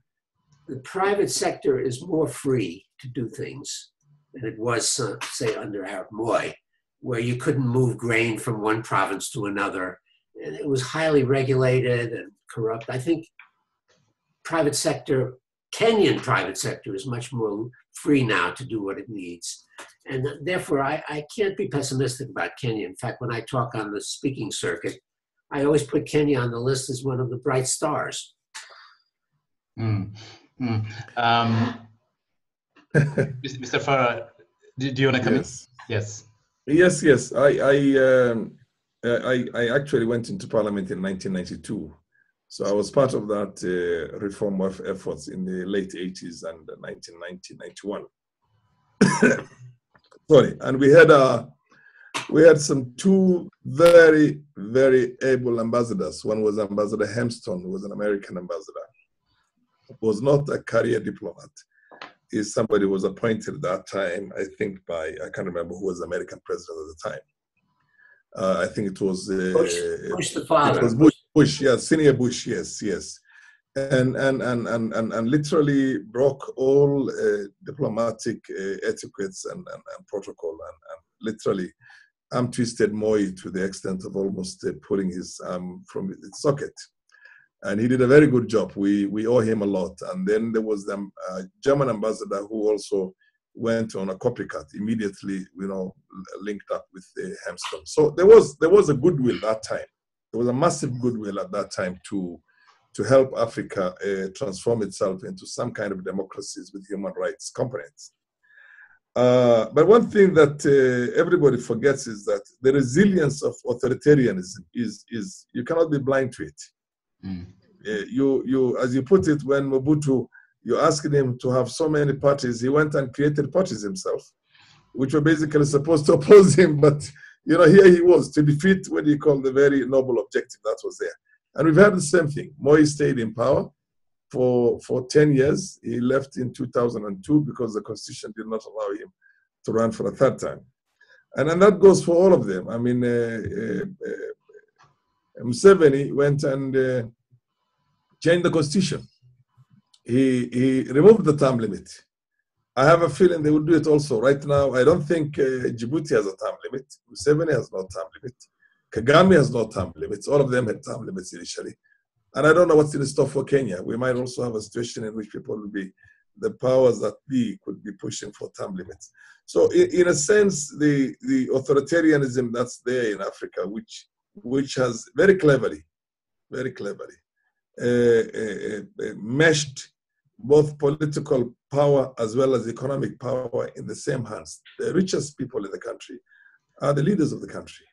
Speaker 2: the private sector is more free to do things than it was, say, under Arap Moi. where you couldn't move grain from one province to another. And it was highly regulated and corrupt. I think Kenyan private sector is much more free now to do what it needs. And therefore, I can't be pessimistic about Kenya. In fact, when I talk on the speaking circuit, I always put Kenya on the list as one of the bright stars.
Speaker 1: Mr. Farah, do you want to come in? Yes.
Speaker 3: Yes. I actually went into parliament in 1992. So I was part of that reform of efforts in the late 80s and 1990, 91. Sorry, and we had two very, very able ambassadors. One was Ambassador Hempston, who was an American ambassador. Was not a career diplomat. Is somebody who was appointed at that time, I think by, I can't remember who was the American president at the time. I think it was
Speaker 2: Bush the father.
Speaker 3: It was Bush, yes, Senior Bush, yes. And literally broke all diplomatic etiquettes and protocol and literally twisted Moi to the extent of almost pulling his arm from its socket. And he did a very good job. We owe him a lot. And then there was the German ambassador who also went on a copycat immediately, linked up with Hempston. So there was a goodwill that time. There was a massive goodwill at that time to help Africa transform itself into some kind of democracies with human rights components. But one thing that everybody forgets is that the resilience of authoritarianism is you cannot be blind to it. You, as you put it, when Mobutu, you asked him to have so many parties, he went and created parties himself, which were basically supposed to oppose him. But here he was to defeat what he called the very noble objective that was there. And we've had the same thing. Moi stayed in power for 10 years. He left in 2002 because the constitution did not allow him to run for a third time. And that goes for all of them. I mean, Museveni went and changed the constitution. He removed the term limit. I have a feeling they will do it also. Right now, I don't think Djibouti has a term limit. Museveni has no term limit. Kagame has no term limits. All of them had term limits initially. And I don't know what's in store for Kenya. We might also have a situation in which people will be, the powers that be could be pushing for term limits. So in a sense, the authoritarianism that's there in Africa, which has very cleverly meshed both political power as well as economic power in the same hands. The richest people in the country are the leaders of the country.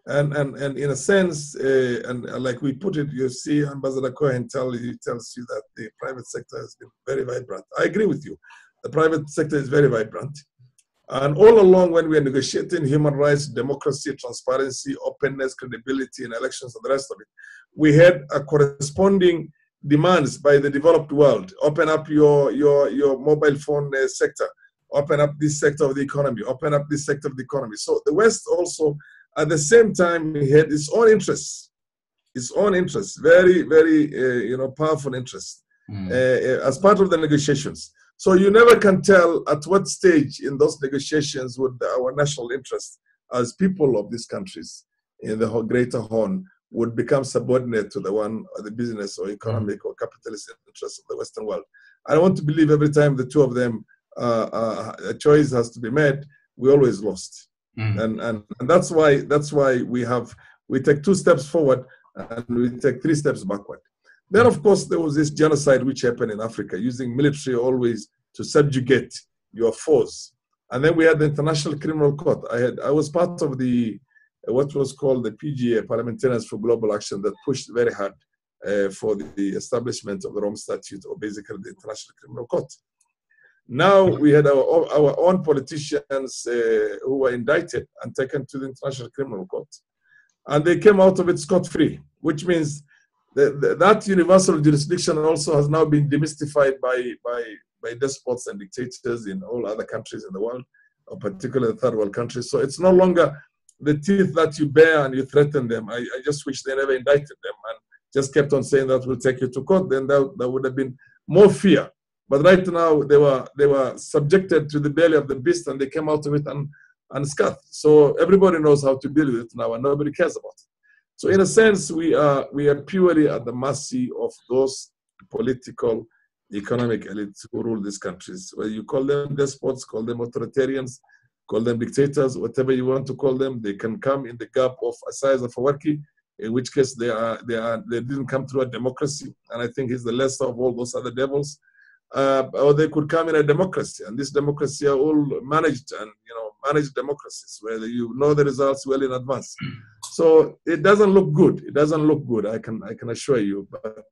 Speaker 3: And in a sense, and like we put it, you see Ambassador Cohen tells you that the private sector has been very vibrant. I agree with you. The private sector is very vibrant. And all along when we are negotiating human rights, democracy, transparency, openness, credibility in elections and the rest of it, we had a corresponding demands by the developed world. Open up your mobile phone sector. Open up this sector of the economy. Open up this sector of the economy. So the West also, at the same time, had its own interests, very, very, powerful interests as part of the negotiations. So you never can tell at what stage in those negotiations would our national interest as people of these countries in the Greater Horn would become subordinate to the one or the business or economic or capitalist interests of the Western world. I don't want to believe every time the two of them, a choice has to be made, we always lost. And that's why we take 2 steps forward and we take 3 steps backward. Then, of course, there was this genocide which happened in Africa, using military always to subjugate your foes. And then we had the International Criminal Court. I was part of the what was called the PGA, Parliamentarians for Global Action, that pushed very hard for the establishment of the Rome Statute, or basically the International Criminal Court. Now we had our own politicians who were indicted and taken to the International Criminal Court. And they came out of it scot-free, which means that universal jurisdiction also has now been demystified by despots and dictators in all other countries in the world, or particularly the third world countries. So it's no longer the teeth that you bear and you threaten them. I just wish they never indicted them and just kept on saying that we'll take you to court. Then there would have been more fear. But right now they were subjected to the belly of the beast, and they came out of it and unscathed. So everybody knows how to deal with it now, and nobody cares about it. So in a sense, we are purely at the mercy of those political, economic elites who rule these countries. Whether you call them despots, call them authoritarians, call them dictators, whatever you want to call them, they can come in the gap of Isaias Afwerki, in which case they didn't come through a democracy, and I think he's the lesser of all those other devils. Or they could come in a democracy, and this democracy are all managed democracies where you know the results well in advance. So it doesn't look good. It doesn't look good. I can assure you. But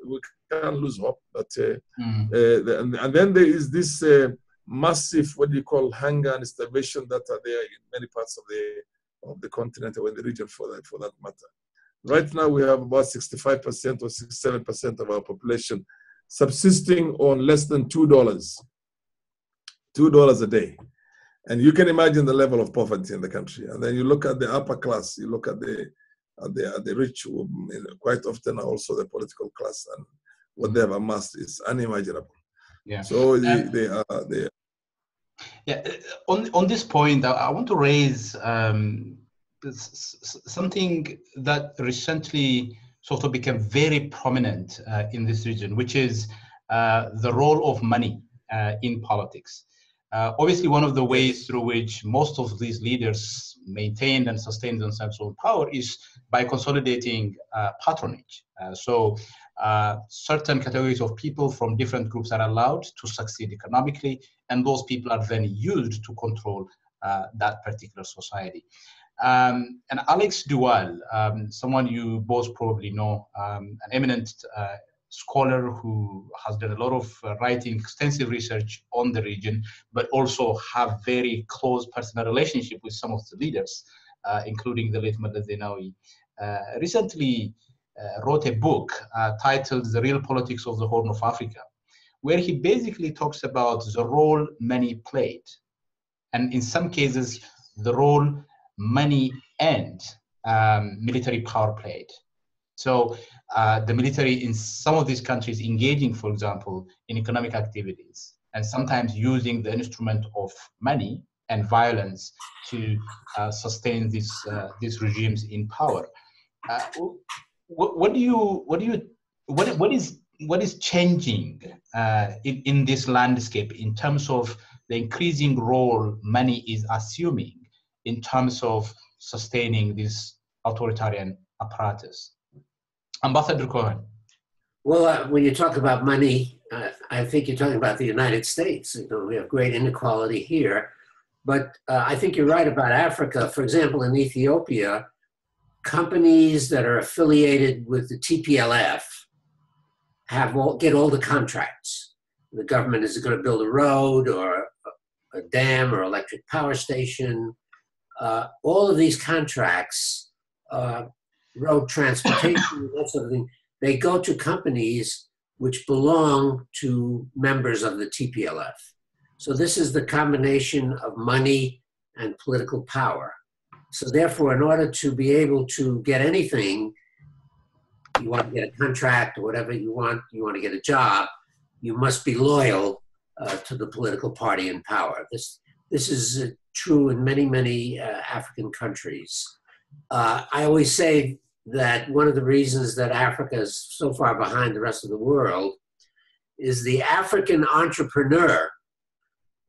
Speaker 3: we can't lose hope. But and then there is this massive, what do you call, hunger and starvation that are there in many parts of the continent or in the region for that matter. Right now we have about 65% or 67% of our population subsisting on less than $2 a day. And you can imagine the level of poverty in the country. And then you look at the upper class, you look at the rich, who quite often are also the political class, and what they have amassed is unimaginable.
Speaker 1: Yeah.
Speaker 3: So they are.
Speaker 1: Yeah. On this point, I want to raise something that recently sort of became very prominent in this region, which is the role of money in politics. Obviously, one of the ways through which most of these leaders maintained and sustained themselves on power is by consolidating patronage. So certain categories of people from different groups are allowed to succeed economically, and those people are then used to control that particular society. And Alex Duval, someone you both probably know, an eminent scholar who has done a lot of writing, extensive research on the region, but also have very close personal relationship with some of the leaders, including the late Malal Zenawi, recently wrote a book titled The Real Politics of the Horn of Africa, where he basically talks about the role money played, and in some cases, the role money and military power played. So the military in some of these countries engaging, for example, in economic activities, and sometimes using the instrument of money and violence to sustain these regimes in power. What is changing in this landscape in terms of the increasing role money is assuming in terms of sustaining this authoritarian apparatus? Ambassador Cohen.
Speaker 2: Well, when you talk about money, I think you're talking about the United States. You know, we have great inequality here. But I think you're right about Africa. For example, in Ethiopia, companies that are affiliated with the TPLF get all the contracts. The government is going to build a road or a dam or electric power station. All of these contracts, road transportation, that sort of thing, they go to companies which belong to members of the TPLF. So this is the combination of money and political power. So therefore, in order to be able to get anything, you want to get a contract or whatever you want to get a job, you must be loyal to the political party in power. This is true in many, many African countries. I always say that one of the reasons that Africa is so far behind the rest of the world is the African entrepreneur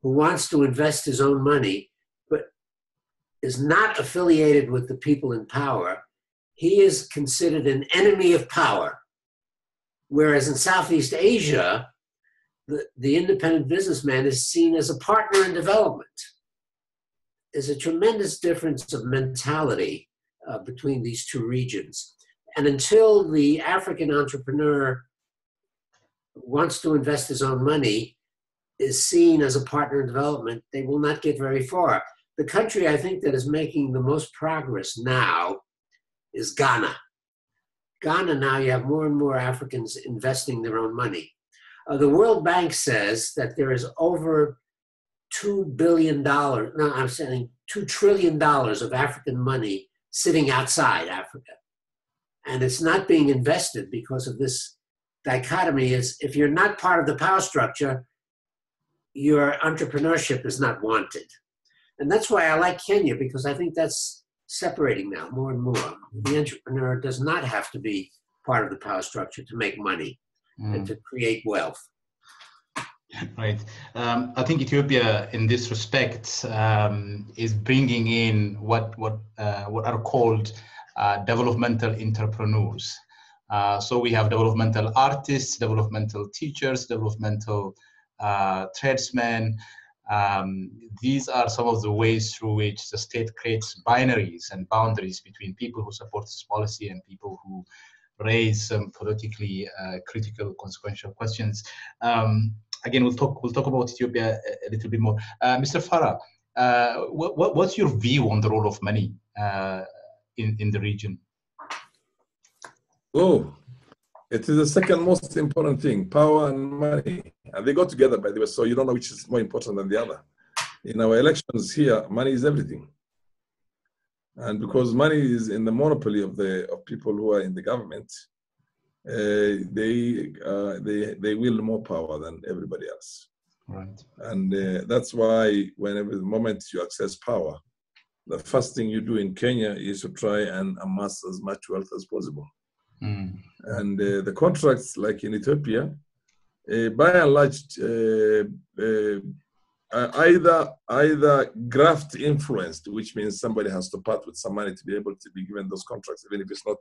Speaker 2: who wants to invest his own money, but is not affiliated with the people in power. He is considered an enemy of power. Whereas in Southeast Asia, the independent businessman is seen as a partner in development. There's a tremendous difference of mentality between these two regions. And until the African entrepreneur wants to invest his own money, is seen as a partner in development, they will not get very far. The country I think that is making the most progress now is Ghana. Ghana now, you have more and more Africans investing their own money. The World Bank says that there is over $2 trillion of African money sitting outside Africa. And it's not being invested because of this dichotomy. Is if you're not part of the power structure, your entrepreneurship is not wanted. And that's why I like Kenya, because I think that's separating now more and more. The entrepreneur does not have to be part of the power structure to make money and to create wealth.
Speaker 1: Right. I think Ethiopia, in this respect, is bringing in what are called developmental entrepreneurs. So we have developmental artists, developmental teachers, developmental tradesmen. These are some of the ways through which the state creates binaries and boundaries between people who support this policy and people who raise some politically critical, consequential questions. Again, we'll talk about Ethiopia a little bit more. Mr. Farah, what's your view on the role of money in the region?
Speaker 3: Oh, it is the second most important thing, power and money. And they go together, by the way, so you don't know which is more important than the other. In our elections here, money is everything. And because money is in the monopoly of people who are in the government, they wield more power than everybody else.
Speaker 1: Right.
Speaker 3: And that's why whenever the moment you access power, the first thing you do in Kenya is to try and amass as much wealth as possible. And the contracts, like in Ethiopia, by and large, either graft influenced, which means somebody has to part with some money to be able to be given those contracts, even if it's not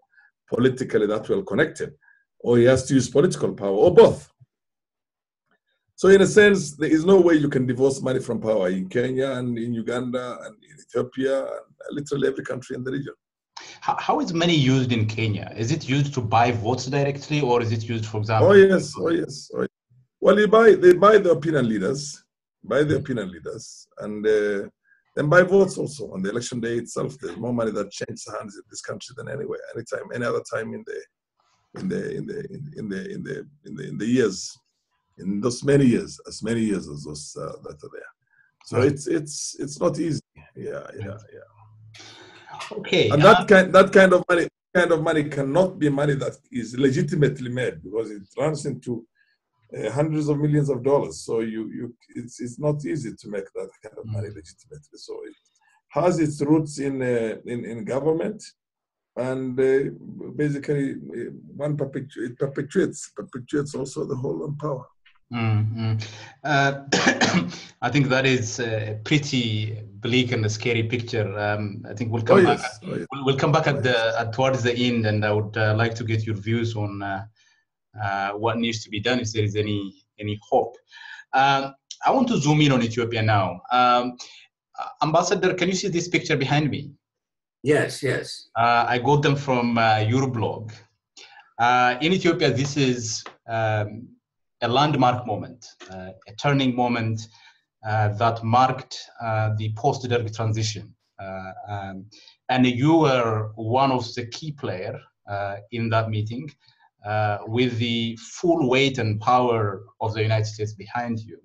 Speaker 3: politically that well connected, or he has to use political power, or both. So in a sense, there is no way you can divorce money from power in Kenya and in Uganda and in Ethiopia and literally every country in the region.
Speaker 1: How is money used in Kenya? Is it used to buy votes directly, or is it used, for example?
Speaker 3: Oh yes. Well, they buy the opinion leaders, and then buy votes also. On the election day itself, there's more money that changes hands in this country than anywhere, anytime, any other time in the years, in those many years, as those that are there. So it's not easy. Yeah.
Speaker 1: Okay.
Speaker 3: And that kind of money cannot be money that is legitimately made, because it runs into hundreds of millions of dollars. So it's not easy to make that kind of money legitimately. So it has its roots in government, and basically it perpetuates also the hold on power.
Speaker 1: I think that is a pretty bleak and a scary picture. I think we'll come back. We'll come back towards the end, and I would like to get your views on what needs to be done, if there is any hope. I want to zoom in on Ethiopia now. Ambassador, can you see this picture behind me?
Speaker 2: Yes.
Speaker 1: I got them from your blog. In Ethiopia, this is a landmark moment, a turning moment that marked the post-Derg transition. And you were one of the key players in that meeting, with the full weight and power of the United States behind you.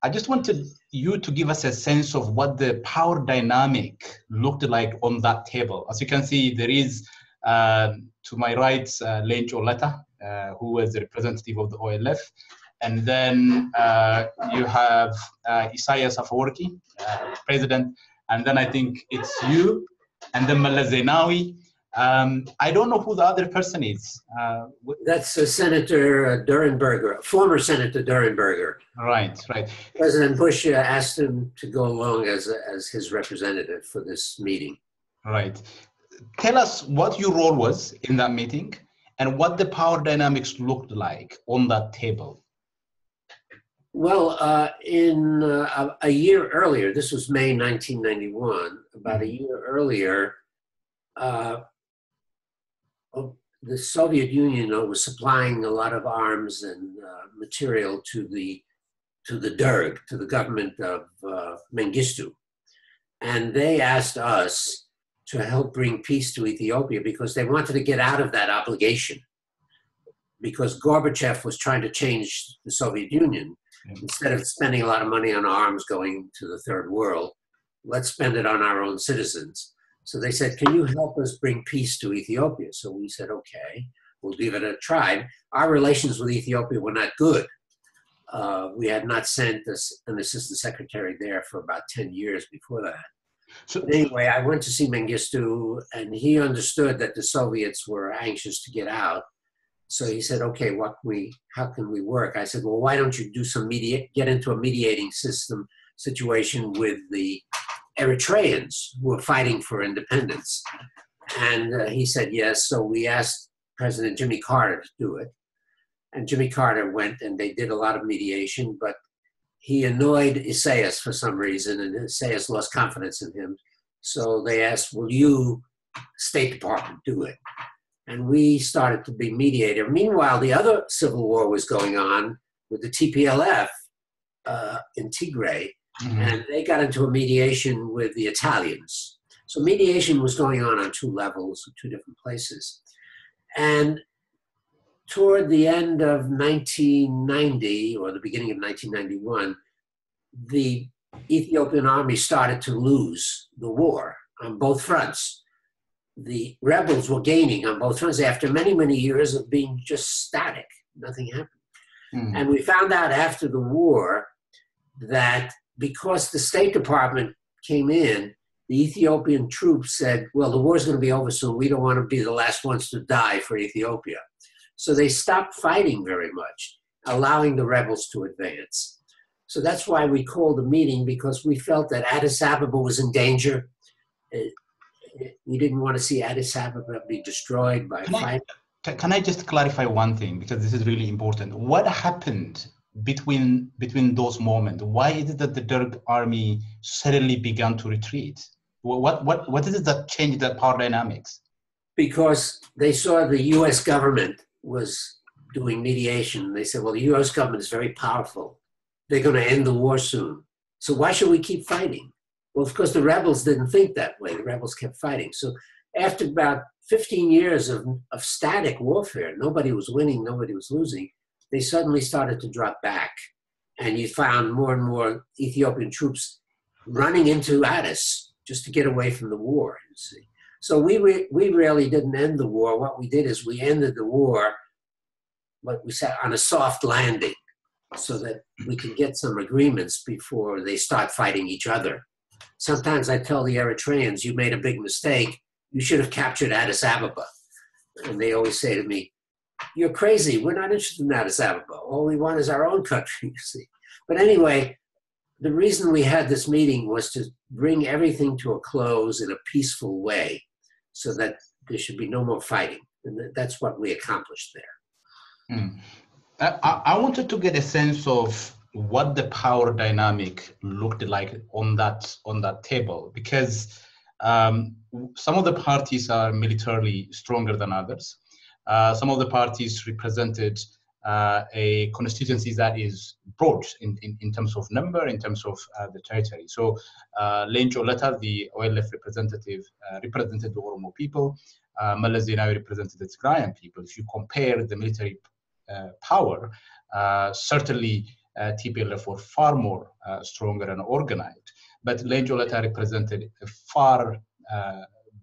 Speaker 1: I just wanted you to give us a sense of what the power dynamic looked like on that table. As you can see, there is, to my right, Lench Oleta, who was the representative of the OLF. And then you have Isaias Afwerki, president. And then I think it's you, and then Meles Zenawi. I don't know who the other person is.
Speaker 2: That's Senator Durenberger, former Senator Durenberger.
Speaker 1: Right.
Speaker 2: President Bush asked him to go along as his representative for this meeting. Right.
Speaker 1: Tell us what your role was in that meeting and what the power dynamics looked like on that table.
Speaker 2: Well, in a year earlier, this was May 1991, about a year earlier, the Soviet Union was supplying a lot of arms and material to the Derg, to the government of Mengistu. And they asked us to help bring peace to Ethiopia because they wanted to get out of that obligation. Because Gorbachev was trying to change the Soviet Union. Instead of spending a lot of money on arms going to the third world, let's spend it on our own citizens. So they said, can you help us bring peace to Ethiopia? So we said, okay, we'll give it a try. Our relations with Ethiopia were not good. We had not sent an assistant secretary there for about 10 years before that.
Speaker 1: So
Speaker 2: But anyway, I went to see Mengistu, and he understood that the Soviets were anxious to get out. So he said, okay, how can we work? I said, well, why don't you do get into a mediating situation with the Eritreans who are fighting for independence? And he said yes. So we asked President Jimmy Carter to do it. And Jimmy Carter went, and they did a lot of mediation, but he annoyed Isaias for some reason, and Isaias lost confidence in him. So they asked, will you, State Department, do it? And we started to be mediator. Meanwhile, the other civil war was going on with the TPLF in Tigray, and they got into a mediation with the Italians. So mediation was going on two levels, two different places. And toward the end of 1990, or the beginning of 1991, the Ethiopian army started to lose the war on both fronts. The rebels were gaining on both fronts after many, many years of being just static. Nothing happened. And we found out after the war that because the State Department came in, the Ethiopian troops said, well, the war's going to be over soon. We don't want to be the last ones to die for Ethiopia. So they stopped fighting very much, allowing the rebels to advance. So that's why we called a meeting, because we felt that Addis Ababa was in danger. We didn't want to see Addis Ababa be destroyed by fighting.
Speaker 1: Can I just clarify one thing, because this is really important? What happened between those moments? Why is it that the Derg army suddenly began to retreat? What is it that changed that power dynamics?
Speaker 2: Because they saw the U.S. government was doing mediation. They said, well, the U.S. government is very powerful. They're going to end the war soon. So why should we keep fighting? Well, of course, the rebels didn't think that way. The rebels kept fighting. So after about 15 years of static warfare, nobody was winning, nobody was losing, they suddenly started to drop back. And you found more and more Ethiopian troops running into Addis just to get away from the war, you see. So we really didn't end the war. What we did is we ended the war, but we sat on a soft landing so that we could get some agreements before they start fighting each other. Sometimes I tell the Eritreans, you made a big mistake. You should have captured Addis Ababa. And they always say to me, you're crazy. We're not interested in Addis Ababa. All we want is our own country, you see. But anyway, the reason we had this meeting was to bring everything to a close in a peaceful way so that there should be no more fighting. And that's what we accomplished there.
Speaker 1: I wanted to get a sense of what the power dynamic looked like on that table, because some of the parties are militarily stronger than others. Some of the parties represented a constituency that is broad in terms of number, in terms of the territory. So Lencho Letta, the OLF representative, represented the Oromo people. Meles Zenawi represented the Tigrayan people. If you compare the military power, certainly TPLF were far more stronger and organized. But Lencho Letta represented a far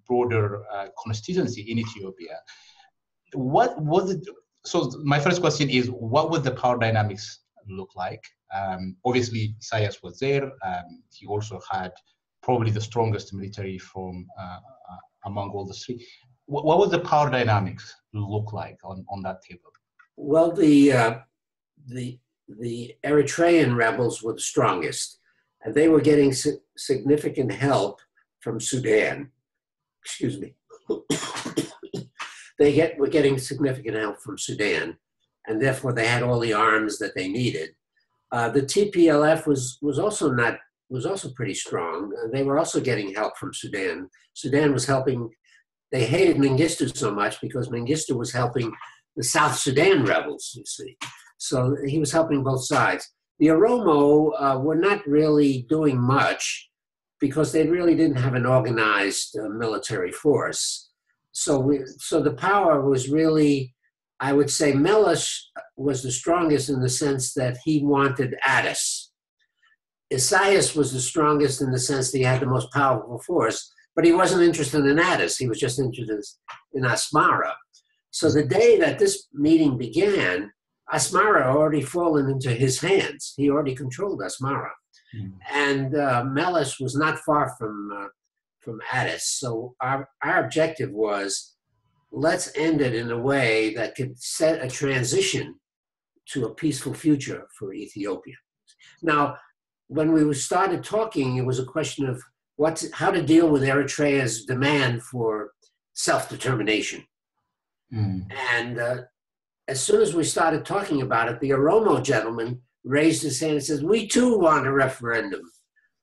Speaker 1: broader constituency in Ethiopia. What was it? So my first question is, what would the power dynamics look like? Obviously, Isaias was there. He also had probably the strongest military from among all the three. What would the power dynamics look like on that table?
Speaker 2: Well, the Eritrean rebels were the strongest, and they were getting significant help from Sudan. Excuse me. Were getting significant help from Sudan, and therefore they had all the arms that they needed. The TPLF was also pretty strong. They were also getting help from Sudan. Sudan was helping. They hated Mengistu so much because Mengistu was helping the South Sudan rebels, you see. So he was helping both sides. The Oromo were not really doing much because they really didn't have an organized military force. So the power was really, I would say, Meles was the strongest in the sense that he wanted Addis. Isaias was the strongest in the sense that he had the most powerful force, but he wasn't interested in Addis. He was just interested in Asmara. So the day that this meeting began, Asmara had already fallen into his hands. He already controlled Asmara. And Meles was not far from Addis. So our objective was, let's end it in a way that could set a transition to a peaceful future for Ethiopia. Now, when we started talking, it was a question of how to deal with Eritrea's demand for self-determination. And as soon as we started talking about it, the Oromo gentleman raised his hand and says, we too want a referendum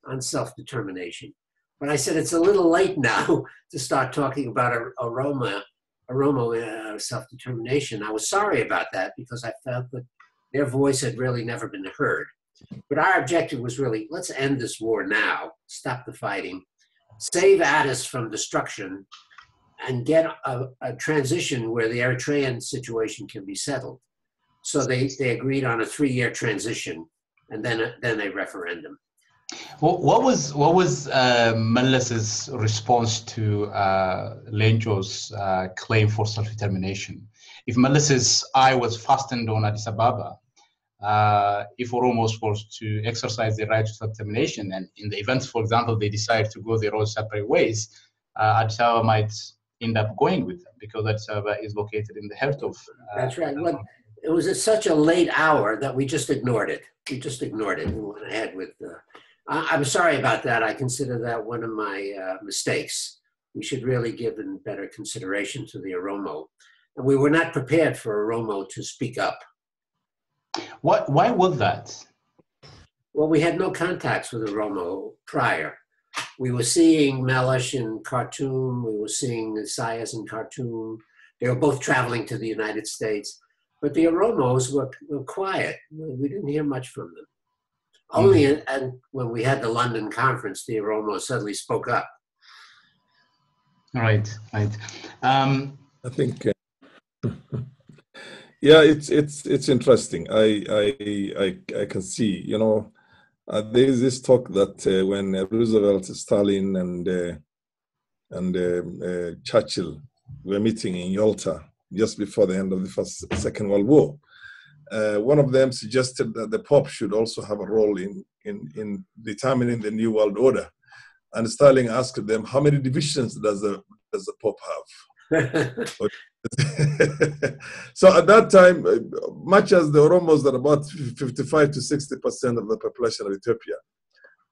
Speaker 2: on self-determination. But I said, it's a little late now to start talking about Oromo self-determination. I was sorry about that because I felt that their voice had really never been heard. But our objective was really, let's end this war now, stop the fighting, save Addis from destruction, and get a transition where the Eritrean situation can be settled. So they agreed on a 3-year transition and then a referendum.
Speaker 1: What was Melles's response to Lenjo's claim for self-determination? If Melles's eye was fastened on Addis Ababa, if Oromos was to exercise their right to self-determination, and in the event, for example, they decide to go their own separate ways, Addis Ababa might end up going with them because Addis Ababa is located in the heart of.
Speaker 2: That's right. Well, it was at such a late hour that we just ignored it. We just ignored it and went ahead with. I'm sorry about that. I consider that one of my mistakes. We should really give better consideration to the Oromo, and we were not prepared for Oromo to speak up.
Speaker 1: Why was that?
Speaker 2: Well, we had no contacts with Oromo prior. We were seeing Meles in Khartoum. We were seeing Isaias in Khartoum. They were both traveling to the United States. But the Oromos were quiet. We didn't hear much from them. Only and when we had the London conference, the Oromos suddenly spoke up.
Speaker 1: Right.
Speaker 3: I think, yeah, it's interesting. I can see, there is this talk that when Roosevelt, Stalin, and Churchill were meeting in Yalta just before the end of the Second World War, one of them suggested that the Pope should also have a role in determining the new world order. And Stalin asked them, how many divisions does the Pope have? So at that time, much as the Oromos are about 55 to 60% of the population of Ethiopia,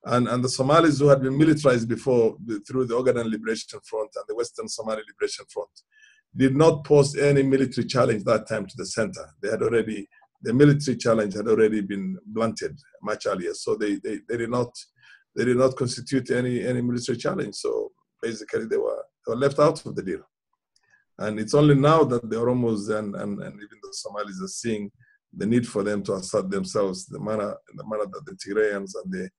Speaker 3: and the Somalis who had been militarized before through the Ogaden Liberation Front and the Western Somali Liberation Front, did not pose any military challenge that time to the center. The military challenge had already been blunted much earlier, so they did not constitute any military challenge. So basically, they were left out of the deal. And it's only now that the Oromos and even the Somalis are seeing the need for them to assert themselves, the manner that the Tigrayans and the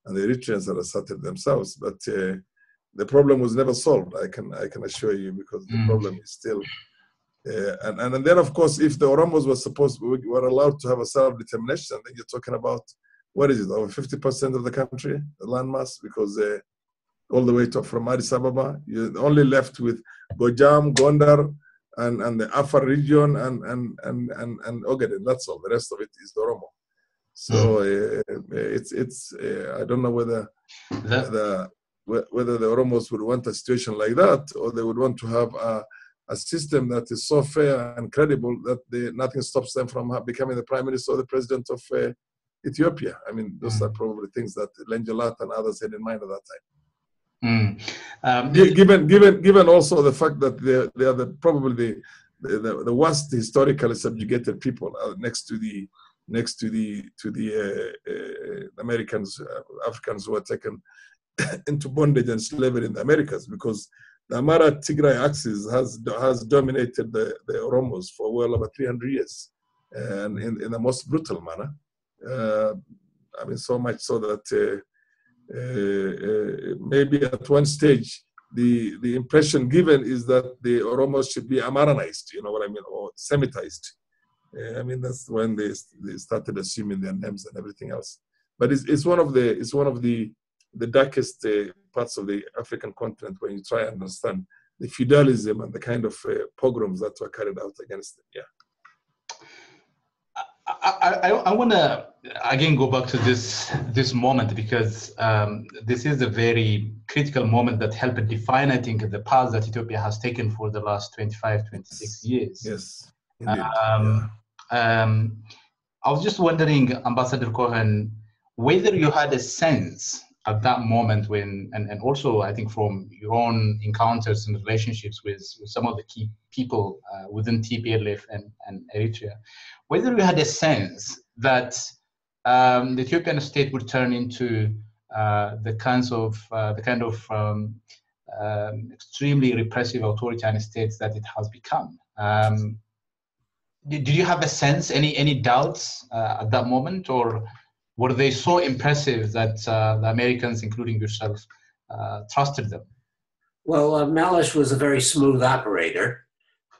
Speaker 3: Eritreans have asserted themselves. But the problem was never solved, I can assure you, because the problem is still. And then, of course, if the Oromos were allowed to have a self-determination, then you're talking about, what is it, over 50% of the country, the landmass, because all the way from Addis Ababa, you're only left with Gojam, Gondar, and the Afar region and Ogaden. That's all. The rest of it is the Oromo. So it's I don't know whether the Oromos would want a situation like that, or they would want to have a system that is so fair and credible that nothing stops them from becoming the prime minister or the president of Ethiopia. I mean, those are probably things that Lenjolat and others had in mind at that time. Given also the fact that they are probably the worst historically subjugated people next to the Americans, Africans who were taken into bondage and slavery in the Americas, because the Amara Tigray axis has dominated the Oromos for well over 300 years, and in the most brutal manner. I mean, so much so that maybe at one stage the impression given is that the Oromos should be Amaranized, you know what I mean, or Semitized. I mean, that's when they started assuming their names and everything else. But it's one of the darkest parts of the African continent when you try and understand the feudalism and the kind of pogroms that were carried out against them. Yeah.
Speaker 1: I want to again go back to this moment because this is a very critical moment that helped define, I think, the path that Ethiopia has taken for the last 25, 26 years.
Speaker 3: Yes, indeed.
Speaker 1: I was just wondering, Ambassador Cohen, whether you had a sense at that moment when, and also I think from your own encounters and relationships with some of the key people within TPLF and Eritrea, whether you had a sense that the Ethiopian state would turn into the kind of extremely repressive authoritarian states that it has become. Did you have a sense, any doubts at that moment, or were they so impressive that the Americans, including yourself, trusted them?
Speaker 2: Well, Mellish was a very smooth operator.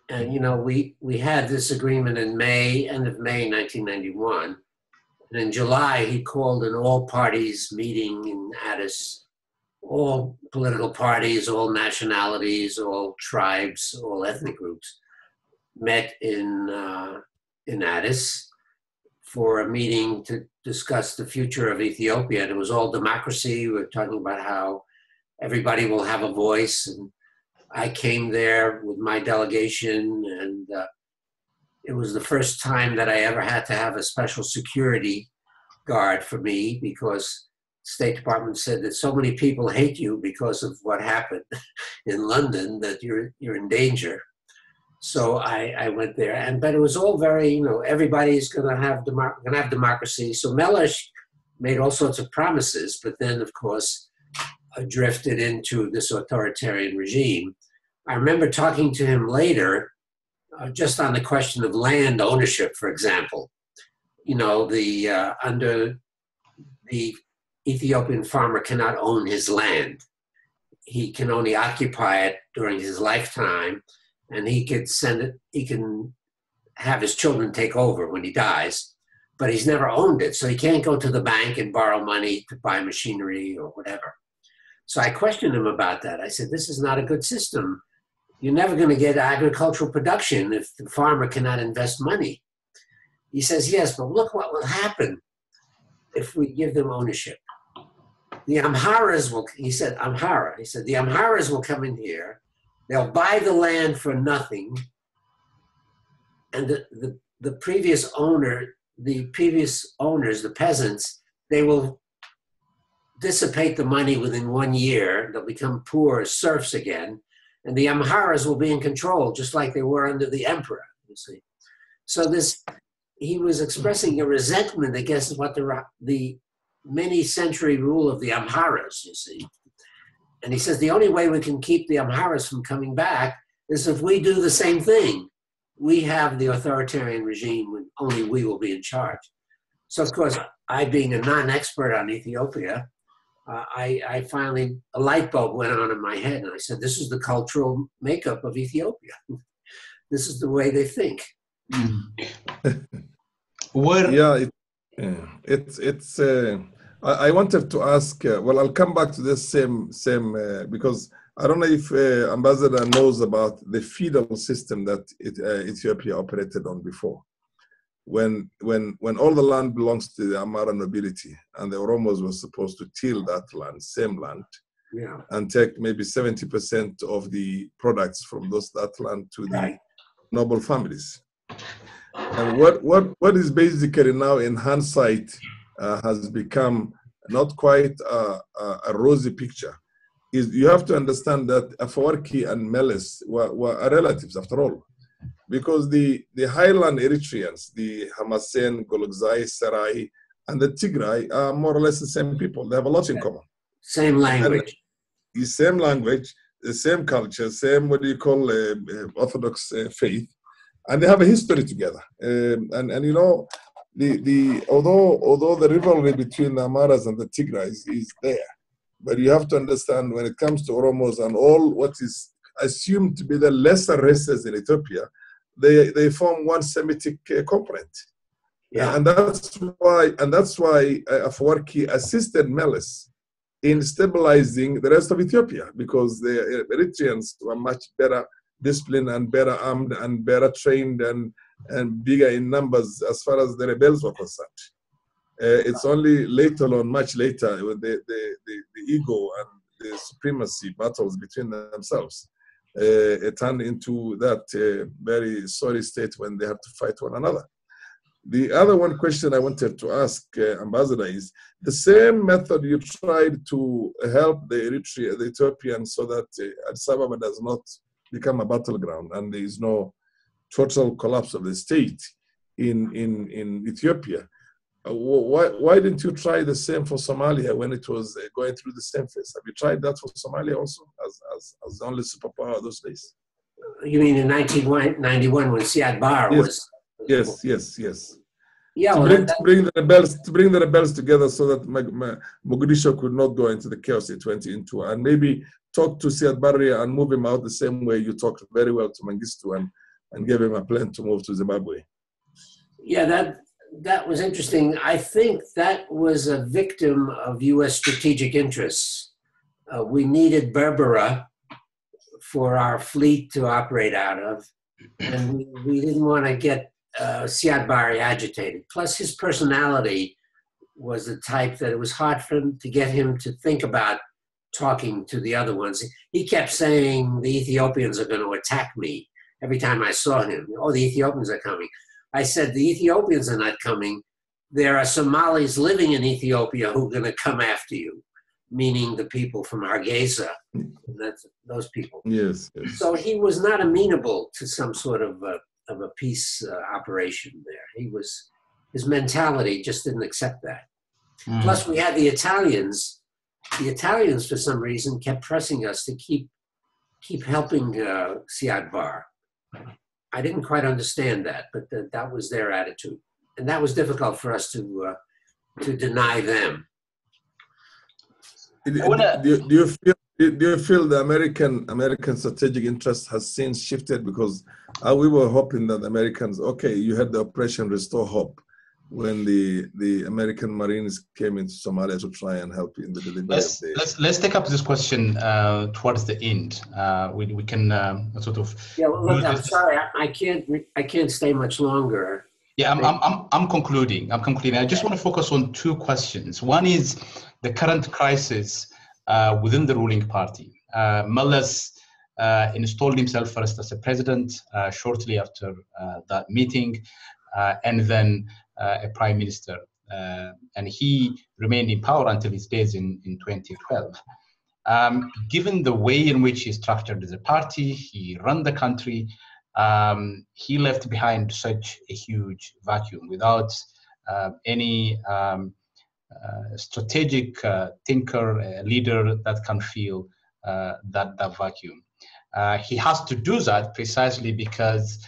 Speaker 2: And, you know, we had this agreement in end of May 1991. And in July, he called an all-parties meeting in Addis, all political parties, all nationalities, all tribes, all ethnic groups met in Addis for a meeting to discuss the future of Ethiopia. And it was all democracy. We were talking about how everybody will have a voice. And I came there with my delegation, and it was the first time that I ever had to have a special security guard for me, because the State Department said that so many people hate you because of what happened in London that you're in danger. So I went there, but it was all very, you know, everybody's gonna have democracy. So Mellish made all sorts of promises, but then of course drifted into this authoritarian regime. I remember talking to him later, just on the question of land ownership, for example. You know, under the Ethiopian farmer cannot own his land. He can only occupy it during his lifetime, and he can have his children take over when he dies, but he's never owned it. So he can't go to the bank and borrow money to buy machinery or whatever. So I questioned him about that. I said, this is not a good system. You're never going to get agricultural production if the farmer cannot invest money. He says, yes, but look what will happen if we give them ownership. The Amharas will, he said, the Amharas will come in here, they'll buy the land for nothing, and the previous owners, the peasants, they will dissipate the money within 1 year. They'll become poor serfs again, and the Amharas will be in control, just like they were under the emperor, you see. So he was expressing a resentment against what the many-century rule of the Amharas, you see. And he says the only way we can keep the Amharas from coming back is if we do the same thing. We have the authoritarian regime when only we will be in charge. So of course, I being a non-expert on Ethiopia, I finally, a light bulb went on in my head, and I said, this is the cultural makeup of Ethiopia. This is the way they think.
Speaker 3: I wanted to ask, well, I'll come back to this same because I don't know if Ambassador knows about the feudal system that Ethiopia operated on before. When all the land belongs to the Amhara nobility, and the Oromos were supposed to till that land, same land,
Speaker 2: yeah,
Speaker 3: and take maybe 70% of the products from that land to the noble families. And what is basically now in hindsight has become not quite a rosy picture is you have to understand that Afwerki and Meles were relatives after all, because the highland Eritreans, the Hamassen, Golokzai, Sarai, and the Tigray are more or less the same people. They have a lot in common.
Speaker 2: Same language.
Speaker 3: The same language, the same culture, same Orthodox faith, and they have a history together. And you know, although the rivalry between the Amharas and the Tigrays is there, but you have to understand when it comes to Oromos and all what is assumed to be the lesser races in Ethiopia, they form one Semitic component.
Speaker 2: Yeah.
Speaker 3: And that's why Afwerki assisted Meles in stabilizing the rest of Ethiopia, because the Eritreans were much better disciplined and better armed and better trained and and bigger in numbers as far as the rebels were concerned. It's only later on, much later, with the ego and the supremacy battles between themselves, it turned into that very sorry state when they have to fight one another. The other one question I wanted to ask Ambassador is, the same method you tried to help the Ethiopians so that Addis Ababa does not become a battleground and there is no total collapse of the state in Ethiopia. Why didn't you try the same for Somalia when it was going through the same phase? Have you tried that for Somalia also as the only superpower those days?
Speaker 2: You mean in 1991 when Siad Barre was?
Speaker 3: Yes.
Speaker 2: Yeah,
Speaker 3: to bring the rebels together so that Mogadishu could not go into the chaos it went into, and maybe talk to Siad Barre and move him out the same way you talked very well to Mengistu and gave him a plan to move to Zimbabwe.
Speaker 2: Yeah, that was interesting. I think that was a victim of U.S. strategic interests. We needed Berbera for our fleet to operate out of, and we didn't want to get Siad Barre agitated. Plus, his personality was the type that it was hard for him to get him to think about talking to the other ones. He kept saying, the Ethiopians are going to attack me every time I saw him. Oh, the Ethiopians are coming. I said, the Ethiopians are not coming. There are Somalis living in Ethiopia who are going to come after you, meaning the people from Hargeisa. That's those people.
Speaker 3: Yes.
Speaker 2: So he was not amenable to some sort of a peace operation there. His mentality just didn't accept that. Plus we had the Italians. The Italians, for some reason, kept pressing us to keep helping Siad Barre. I didn't quite understand that, but that was their attitude. And that was difficult for us to deny them.
Speaker 3: Do you feel the American strategic interest has since shifted? Because we were hoping that the Americans, you had the Operation Restore Hope when the American Marines came into Somalia to try and help in the delivery of the...
Speaker 1: Let's take up this question towards the end. We can sort of...
Speaker 2: Yeah, well, look, I'm sorry, I can't stay much longer.
Speaker 1: Yeah, I'm concluding. I just want to focus on two questions. One is the current crisis within the ruling party. Meles installed himself first as a president shortly after that meeting, and then a prime minister. And he remained in power until his days in 2012. Given the way in which he structured the party, he ran the country, he left behind such a huge vacuum without any strategic thinker, leader that can fill that vacuum. He has to do that precisely because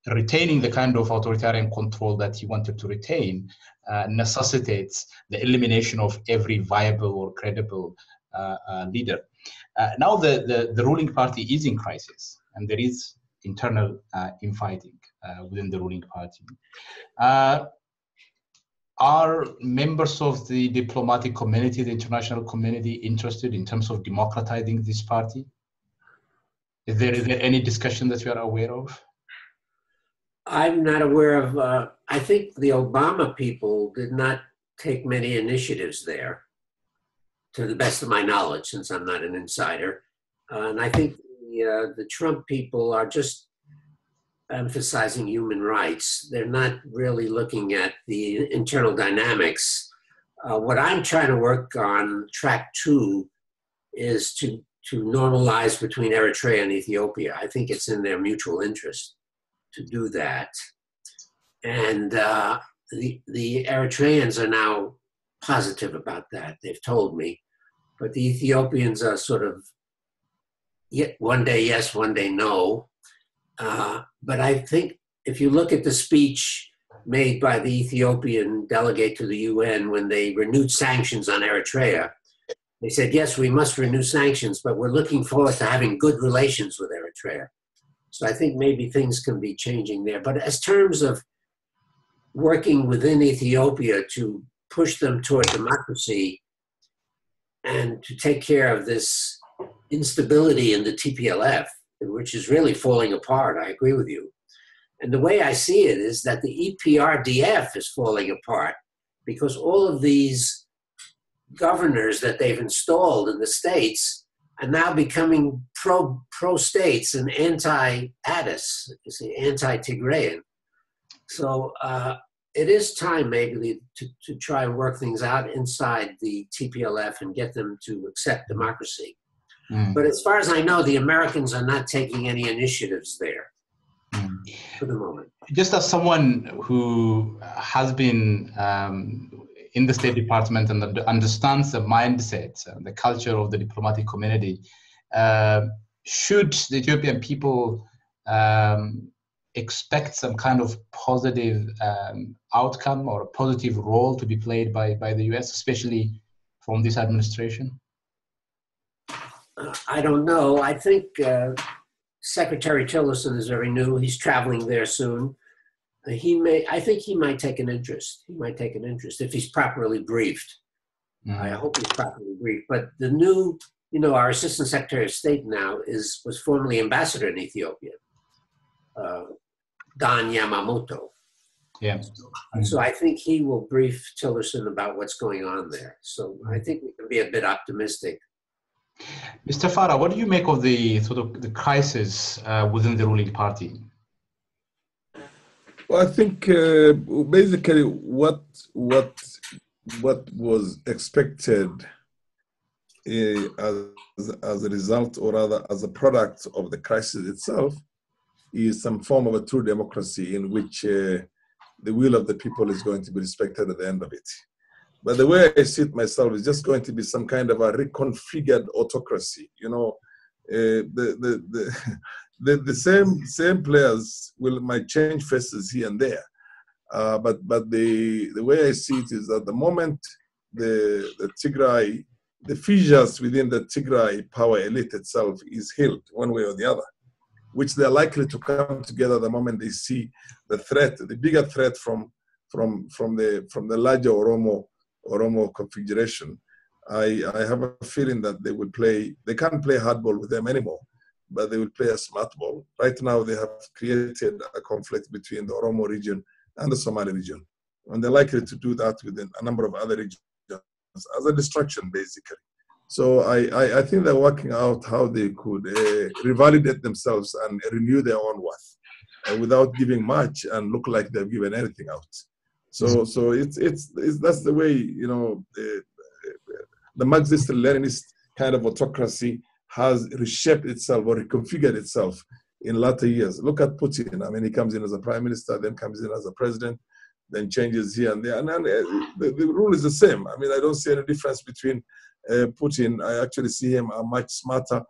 Speaker 1: retaining the kind of authoritarian control that he wanted to retain necessitates the elimination of every viable or credible leader. Now the ruling party is in crisis, and there is internal infighting within the ruling party. Are members of the diplomatic community, the international community, interested in terms of democratizing this party? Is there any discussion that you are aware of?
Speaker 2: I'm not aware of, I think the Obama people did not take many initiatives there, to the best of my knowledge, since I'm not an insider. And I think the Trump people are just emphasizing human rights. They're not really looking at the internal dynamics. What I'm trying to work on, track 2, is to normalize between Eritrea and Ethiopia. I think it's in their mutual interest to do that. And the Eritreans are now positive about that, they've told me. But the Ethiopians are sort of, one day yes, one day no. But I think if you look at the speech made by the Ethiopian delegate to the UN when they renewed sanctions on Eritrea, they said, yes, we must renew sanctions, but we're looking forward to having good relations with Eritrea. So I think maybe things can be changing there. But as terms of working within Ethiopia to push them toward democracy and to take care of this instability in the TPLF, which is really falling apart, I agree with you. And the way I see it is that the EPRDF is falling apart because all of these governors that they've installed in the states are now becoming pro-states and anti-Addis, anti-Tigrayan. So it is time maybe to try and work things out inside the TPLF and get them to accept democracy. But as far as I know, the Americans are not taking any initiatives there for the moment.
Speaker 1: Just as someone who has been in the State Department and understands the mindset and the culture of the diplomatic community, should the Ethiopian people expect some kind of positive outcome or a positive role to be played by the US, especially from this administration?
Speaker 2: I don't know. I think Secretary Tillerson is very new. He's traveling there soon. I think he might take an interest. He might take an interest if he's properly briefed. I hope he's properly briefed. But the new, our Assistant Secretary of State now was formerly ambassador in Ethiopia, Don Yamamoto.
Speaker 1: Yeah.
Speaker 2: So I think he will brief Tillerson about what's going on there. So I think we can be a bit optimistic.
Speaker 1: Mr. Farah, what do you make of the sort of the crisis within the ruling party?
Speaker 3: Well, I think basically what was expected as a result, or rather as a product of the crisis itself, is some form of a true democracy in which the will of the people is going to be respected at the end of it. But the way I see it myself is just going to be some kind of a reconfigured autocracy. The same players might change faces here and there, but the way I see it is that the moment the Tigray, the fissures within the Tigray power elite itself is healed one way or the other, which they're likely to come together the moment they see the threat, the bigger threat from the larger Oromo configuration. I have a feeling that they can't play hardball with them anymore, but they will play a smart ball. Right now, they have created a conflict between the Oromo region and the Somali region. And they're likely to do that within a number of other regions as a distraction, basically. So I think they're working out how they could revalidate themselves and renew their own worth without giving much and look like they've given anything out. So it's that's the way, the Marxist-Leninist kind of autocracy has reshaped itself or reconfigured itself in latter years. Look at Putin. I mean, he comes in as a prime minister, then comes in as a president, then changes here and there. And the rule is the same. I mean, I don't see any difference between Putin. I actually see him a much smarter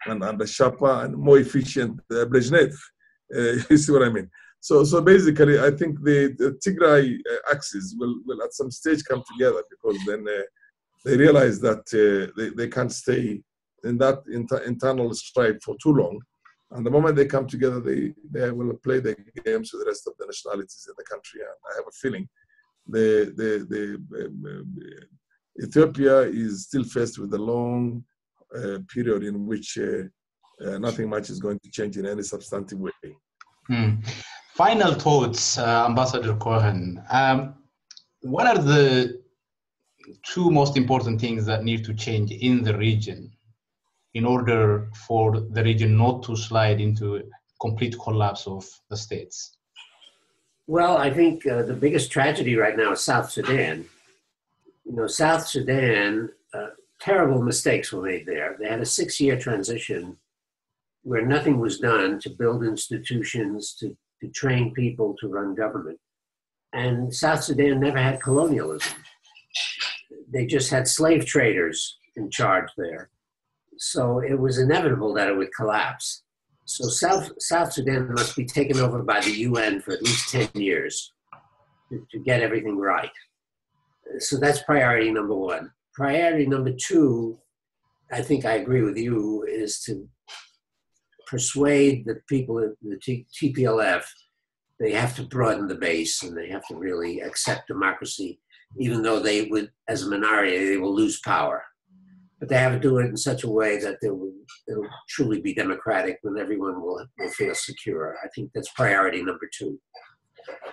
Speaker 3: and a sharper and more efficient Brezhnev. You see what I mean? So basically, I think the Tigray axis will at some stage come together, because then they realize that they can't stay in that internal strife for too long. And the moment they come together, they will play the games with the rest of the nationalities in the country. And I have a feeling Ethiopia is still faced with a long period in which nothing much is going to change in any substantive way.
Speaker 1: Final thoughts, Ambassador Cohen. What are the two most important things that need to change in the region in order for the region not to slide into complete collapse of the states?
Speaker 2: Well, I think the biggest tragedy right now is South Sudan. South Sudan, terrible mistakes were made there. They had a 6-year transition where nothing was done to build institutions, to train people to run government. And South Sudan never had colonialism. They just had slave traders in charge there. So it was inevitable that it would collapse. So South Sudan must be taken over by the UN for at least 10 years to get everything right. So that's priority number one. Priority number two, I think I agree with you, is to persuade the people at the TPLF. They have to broaden the base, and they have to really accept democracy, even though they would, as a minority, they will lose power. But they have to do it in such a way that it'll truly be democratic, when everyone will feel secure. I think that's priority number 2.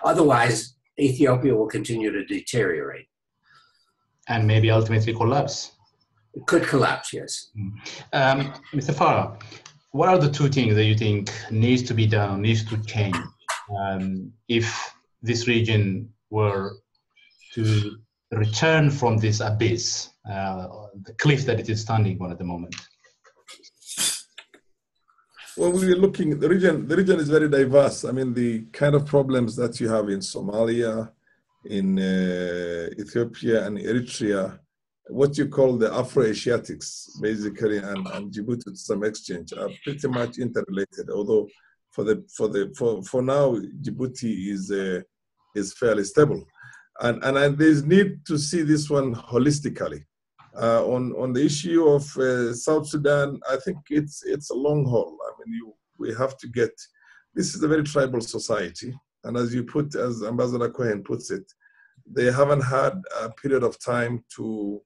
Speaker 2: Otherwise, Ethiopia will continue to deteriorate.
Speaker 1: And maybe ultimately collapse.
Speaker 2: It could collapse, yes.
Speaker 1: Mr. Farah, what are the 2 things that you think needs to be done, needs to change if this region were to return from this abyss, the cliff that it is standing on at the moment?
Speaker 3: Well, we're looking, the region is very diverse. I mean, the kind of problems that you have in Somalia, in Ethiopia and Eritrea, what you call the Afro-Asiatics, basically, and Djibouti to some extent, are pretty much interrelated. Although for now, Djibouti is fairly stable, and there's need to see this one holistically. On the issue of South Sudan, I think it's a long haul. I mean, we have to get. This is a very tribal society, and as Ambassador Cohen puts it, they haven't had a period of time to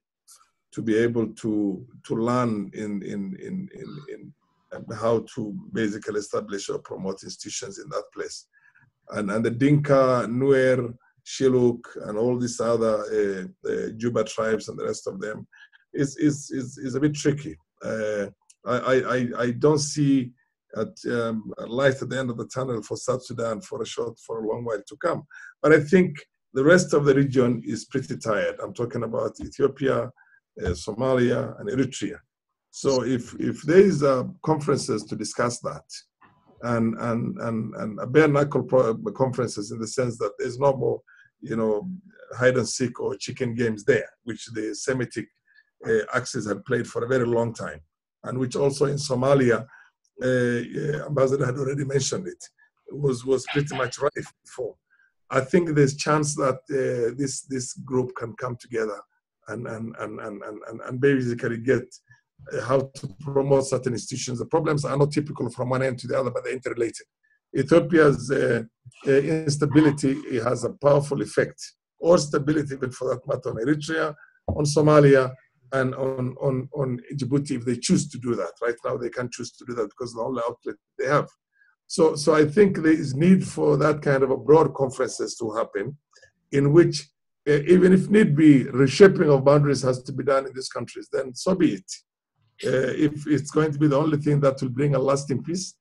Speaker 3: be able to learn in how to basically establish or promote institutions in that place. And the Dinka, Nuer, Shilluk, and all these other Juba tribes and the rest of them is a bit tricky. I don't see a light at the end of the tunnel for South Sudan for a long while to come. But I think the rest of the region is pretty tired. I'm talking about Ethiopia, Somalia, and Eritrea. So if there is conferences to discuss that, and a bare knuckle conferences in the sense that there's no more, hide and seek or chicken games there, which the Semitic axis had played for a very long time, and which also in Somalia, Ambassador had already mentioned it, was pretty much rife before. I think there's chance that this group can come together and basically get how to promote certain institutions. The problems are not typical from one end to the other, but they're interrelated. Ethiopia's instability has a powerful effect, or stability, but for that matter, on Eritrea, on Somalia, and on Djibouti, if they choose to do that. Right now, they can't choose to do that because the only outlet they have. So I think there is need for that kind of a broad conferences to happen, in which, even if need be, reshaping of boundaries has to be done in these countries, then so be it. If it's going to be the only thing that will bring a lasting peace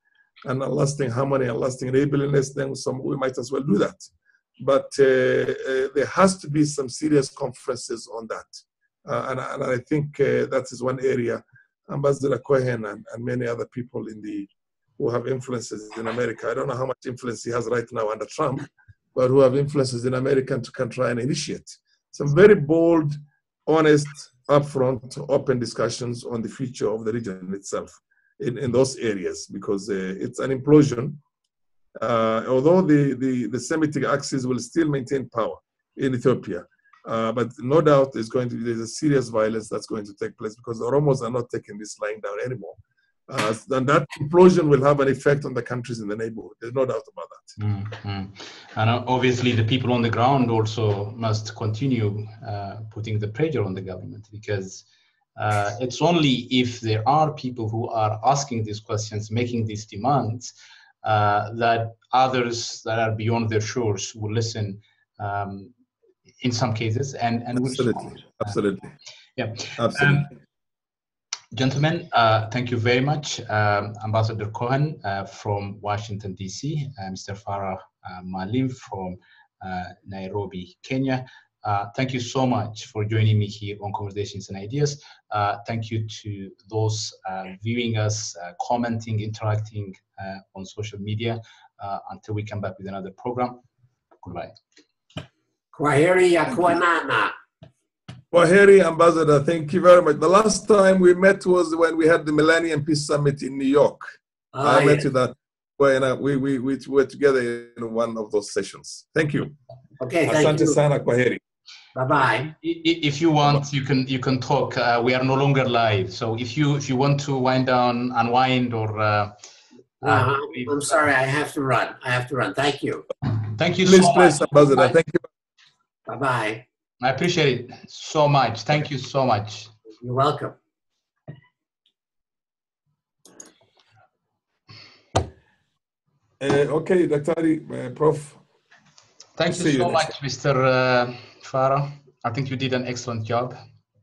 Speaker 3: and a lasting harmony and lasting enablingness, then we might as well do that. But there has to be some serious conferences on that. And I think that is one area Ambassador Cohen and many other people who have influences in America. I don't know how much influence he has right now under Trump, but who have influences in America can try and initiate some very bold, honest, upfront, open discussions on the future of the region itself in those areas, because it's an implosion. Although the Semitic axis will still maintain power in Ethiopia, but no doubt there's a serious violence that's going to take place because the Oromos are not taking this lying down anymore. And that implosion will have an effect on the countries in the neighborhood. There's no doubt about that.
Speaker 1: Mm-hmm. And obviously the people on the ground also must continue putting the pressure on the government, because it's only if there are people who are asking these questions, making these demands, that others that are beyond their shores will listen in some cases and
Speaker 3: Absolutely.
Speaker 1: Yeah.
Speaker 3: Absolutely.
Speaker 1: Gentlemen, thank you very much. Ambassador Cohen from Washington, D.C., Mr. Farah Maalim from Nairobi, Kenya. Thank you so much for joining me here on Conversations and Ideas. Thank you to those viewing us, commenting, interacting on social media. Until we come back with another program, goodbye.
Speaker 2: Kwaheri ya kuonana.
Speaker 3: Kwaheri, Ambassador, thank you very much. The last time we met was when we had the Millennium Peace Summit in New York. I met you that when we were together in one of those sessions. Thank you.
Speaker 2: Okay, thank
Speaker 3: Asante
Speaker 2: you.
Speaker 3: sana, Kwaheri.
Speaker 2: Bye-bye.
Speaker 1: If you want, you can talk. We are no longer live, so if you want to unwind, or
Speaker 2: I'm sorry, I have to run. Thank you.
Speaker 1: Thank you so much.
Speaker 3: Please, Ambassador. Thank you.
Speaker 2: Bye-bye.
Speaker 1: I appreciate it so much. Thank you so much.
Speaker 2: You're welcome.
Speaker 3: Okay, Dr. Ali, Prof.
Speaker 1: Thank you
Speaker 3: See you
Speaker 1: so
Speaker 3: next
Speaker 1: much, Mr. Farah. I think you did an excellent job.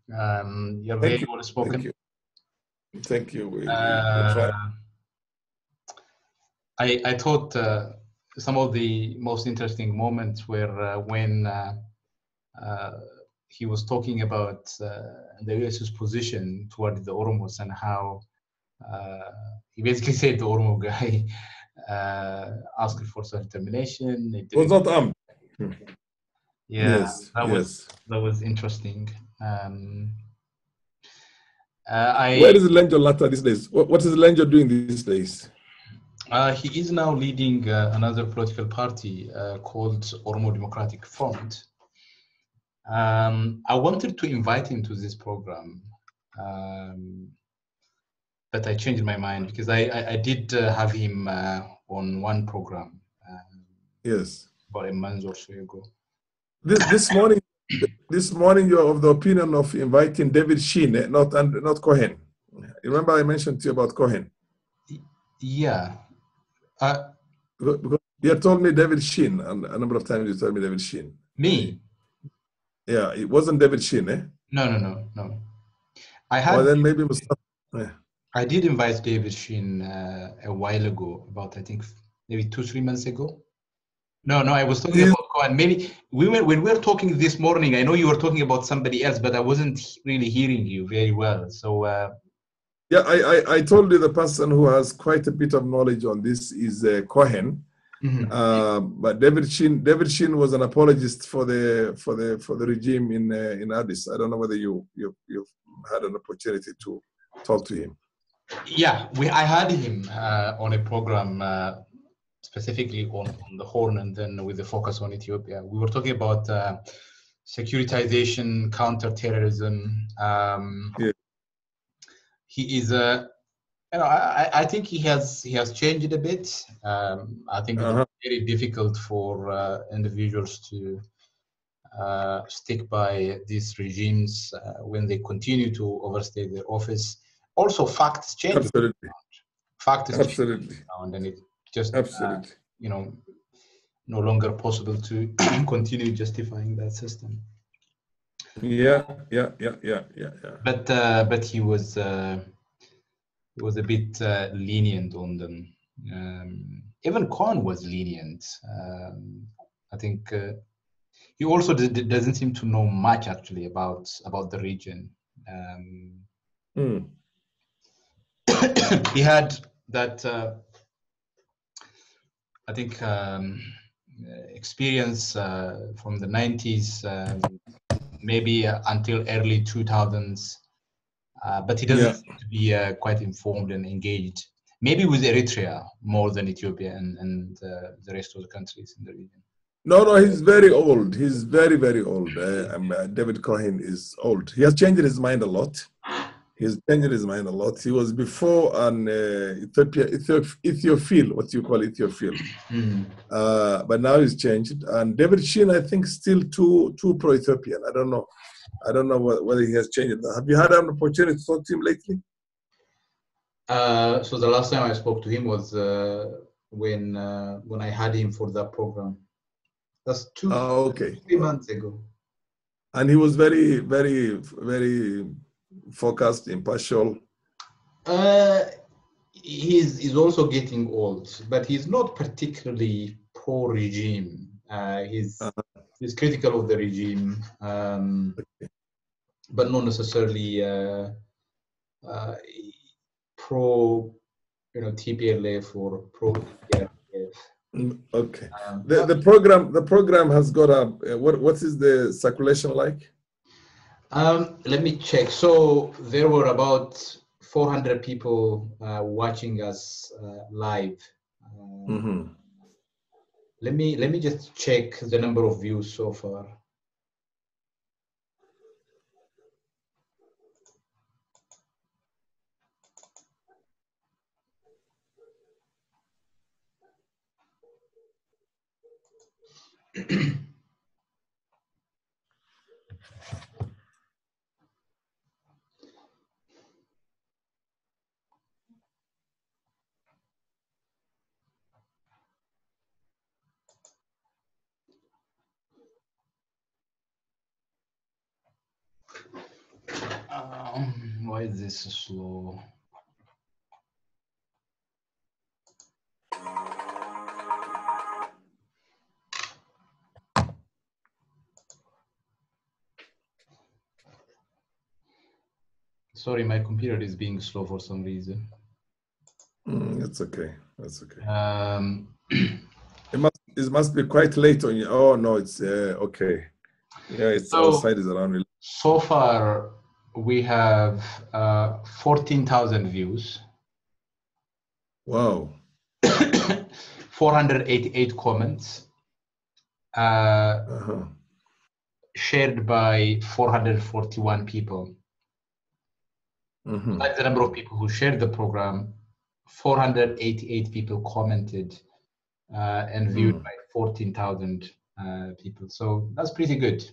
Speaker 1: You're
Speaker 3: Thank
Speaker 1: very
Speaker 3: you.
Speaker 1: well
Speaker 3: Thank
Speaker 1: spoken.
Speaker 3: you. Thank you. We try.
Speaker 1: Uh, I thought some of the most interesting moments were when he was talking about the US's position toward the Oromos and how he basically said the Oromo guy asked for self-determination. It
Speaker 3: Was
Speaker 1: didn't.
Speaker 3: not armed.
Speaker 1: Yeah,
Speaker 3: Yes, yes.
Speaker 1: that was interesting.
Speaker 3: Where is Lenjo Lata these days? What is Lenjo doing these days?
Speaker 1: He is now leading another political party called Oromo Democratic Front. I wanted to invite him to this program, but I changed my mind because I did have him on one program
Speaker 3: Yes.
Speaker 1: about a month or so ago.
Speaker 3: This morning you are of the opinion of inviting David Sheen, not Cohen. Remember I mentioned to you about Cohen.
Speaker 1: Yeah.
Speaker 3: Because you told me David Sheen, and a number of times you told me David Sheen.
Speaker 1: Me?
Speaker 3: Yeah, it wasn't David Sheen, eh?
Speaker 1: No.
Speaker 3: Well, then maybe Mustafa. Yeah.
Speaker 1: I did invite David Sheen a while ago, about I think maybe 2-3 months ago. No, I was talking about Cohen. Maybe when we were talking this morning, I know you were talking about somebody else, but I wasn't really hearing you very well. So
Speaker 3: yeah, I told you the person who has quite a bit of knowledge on this is Cohen. But David Sheen was an apologist for the regime in Addis. I don't know whether you've had an opportunity to talk to him.
Speaker 1: Yeah, I had him on a program specifically on the Horn, and then with the focus on Ethiopia. We were talking about securitization, counterterrorism.
Speaker 3: Yeah.
Speaker 1: He is I think he has changed a bit. I think it's very difficult for individuals to stick by these regimes when they continue to overstay their office. Also, facts change.
Speaker 3: Absolutely.
Speaker 1: Facts
Speaker 3: Absolutely.
Speaker 1: change around, and it just
Speaker 3: absolutely
Speaker 1: no longer possible to continue justifying that system.
Speaker 3: Yeah.
Speaker 1: But he was a bit lenient on them. Even Khan was lenient. I think he also doesn't seem to know much actually about the region. He had that I think experience from the 90s, maybe until early 2000s, but he doesn't seem to be quite informed and engaged. Maybe with Eritrea more than Ethiopia and the rest of the countries in the region.
Speaker 3: No, he's very old. He's very, very old. David Cohen is old. He has changed his mind a lot. He was before an Ethiophile, what you call Ethiophile. But now he's changed. And David Sheen, I think, still too pro-Ethiopian. I don't know whether he has changed. Have you had an opportunity to talk to him lately?
Speaker 1: So the last time I spoke to him was when I had him for that program. That's 3 months ago.
Speaker 3: And he was very, very, very focused, impartial.
Speaker 1: He's also getting old, but he's not particularly pro-regime. He's critical of the regime, but not necessarily pro, TPLF or pro TPLF.
Speaker 3: Okay. The program has got a what is the circulation like?
Speaker 1: Let me check. So there were about 400 people watching us live. Let me just check the number of views so far. Why is this so slow? Sorry, my computer is being slow for some reason.
Speaker 3: It's okay. That's okay. It must be quite late on you. Oh no, it's okay. Yeah, it's
Speaker 1: So,
Speaker 3: outside is around.
Speaker 1: So far, we have 14,000 views.
Speaker 3: Wow.
Speaker 1: 488 comments. Shared by 441 people. Like the number of people who shared the program, 488 people commented and viewed by 14,000 people. So that's pretty good.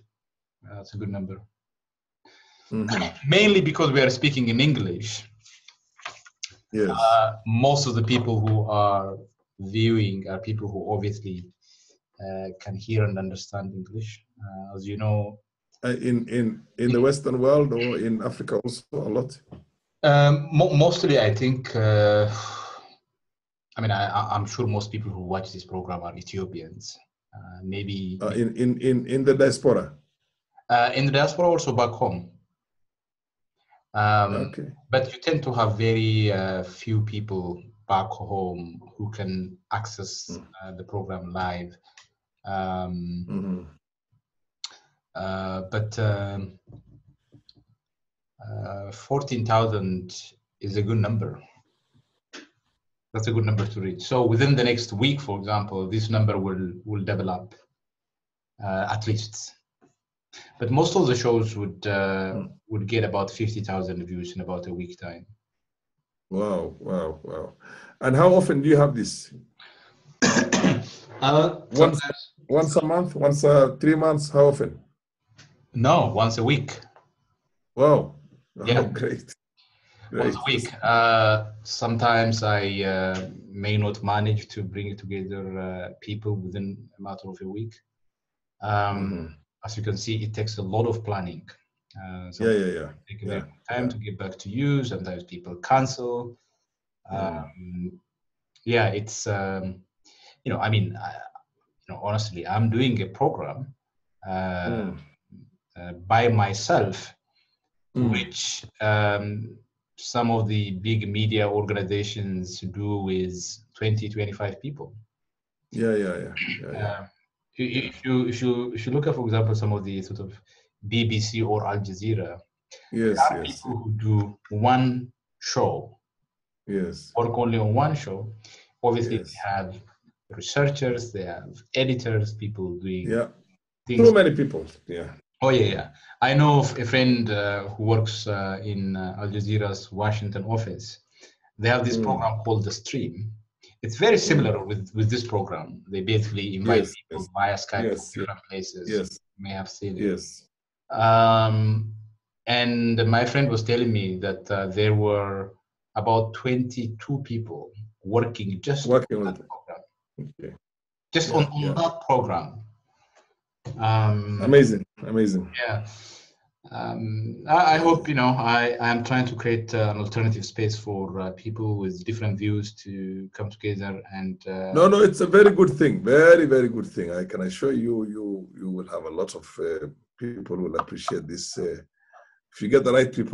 Speaker 1: That's a good number. Mainly because we are speaking in English.
Speaker 3: Yes.
Speaker 1: Most of the people who are viewing are people who obviously can hear and understand English. As you know,
Speaker 3: in the Western world or in Africa also a lot.
Speaker 1: Mostly, I think. I mean, I'm sure most people who watch this program are Ethiopians. Maybe
Speaker 3: in the diaspora.
Speaker 1: In the diaspora, also back home.
Speaker 3: Okay.
Speaker 1: But you tend to have very few people back home who can access the program live. But 14,000 is a good number. That's a good number to reach. So within the next week, for example, this number will double up, at least. But most of the shows would get about 50,000 views in about a week time.
Speaker 3: Wow, wow, wow. And how often do you have this? Once a month, once 3 months, how often?
Speaker 1: No, once a week.
Speaker 3: Wow.
Speaker 1: Yeah.
Speaker 3: Oh, great.
Speaker 1: Once a week. Sometimes I may not manage to bring together people within a matter of a week. As you can see, it takes a lot of planning. Take a very long time to get back to you. Sometimes people cancel. Yeah, it's I mean, honestly, I'm doing a program by myself, which some of the big media organizations do with 20, 25 people. If you look at, for example, some of the sort of BBC or Al Jazeera, there are people who do one show, work only on one show. Obviously, they have researchers, they have editors, people doing things.
Speaker 3: Too many people.
Speaker 1: Oh yeah. I know of a friend who works in Al Jazeera's Washington office. They have this program called The Stream. It's very similar with this program. They basically invite people via Skype from different places. You may have seen it. And my friend was telling me that there were about 22 people working just on that program. Just on that program.
Speaker 3: Amazing.
Speaker 1: Yeah. I hope, I am trying to create an alternative space for people with different views to come together and...
Speaker 3: No, it's a very good thing. Very, very good thing. I can assure you, you will have a lot of people who will appreciate this. If you get the right people,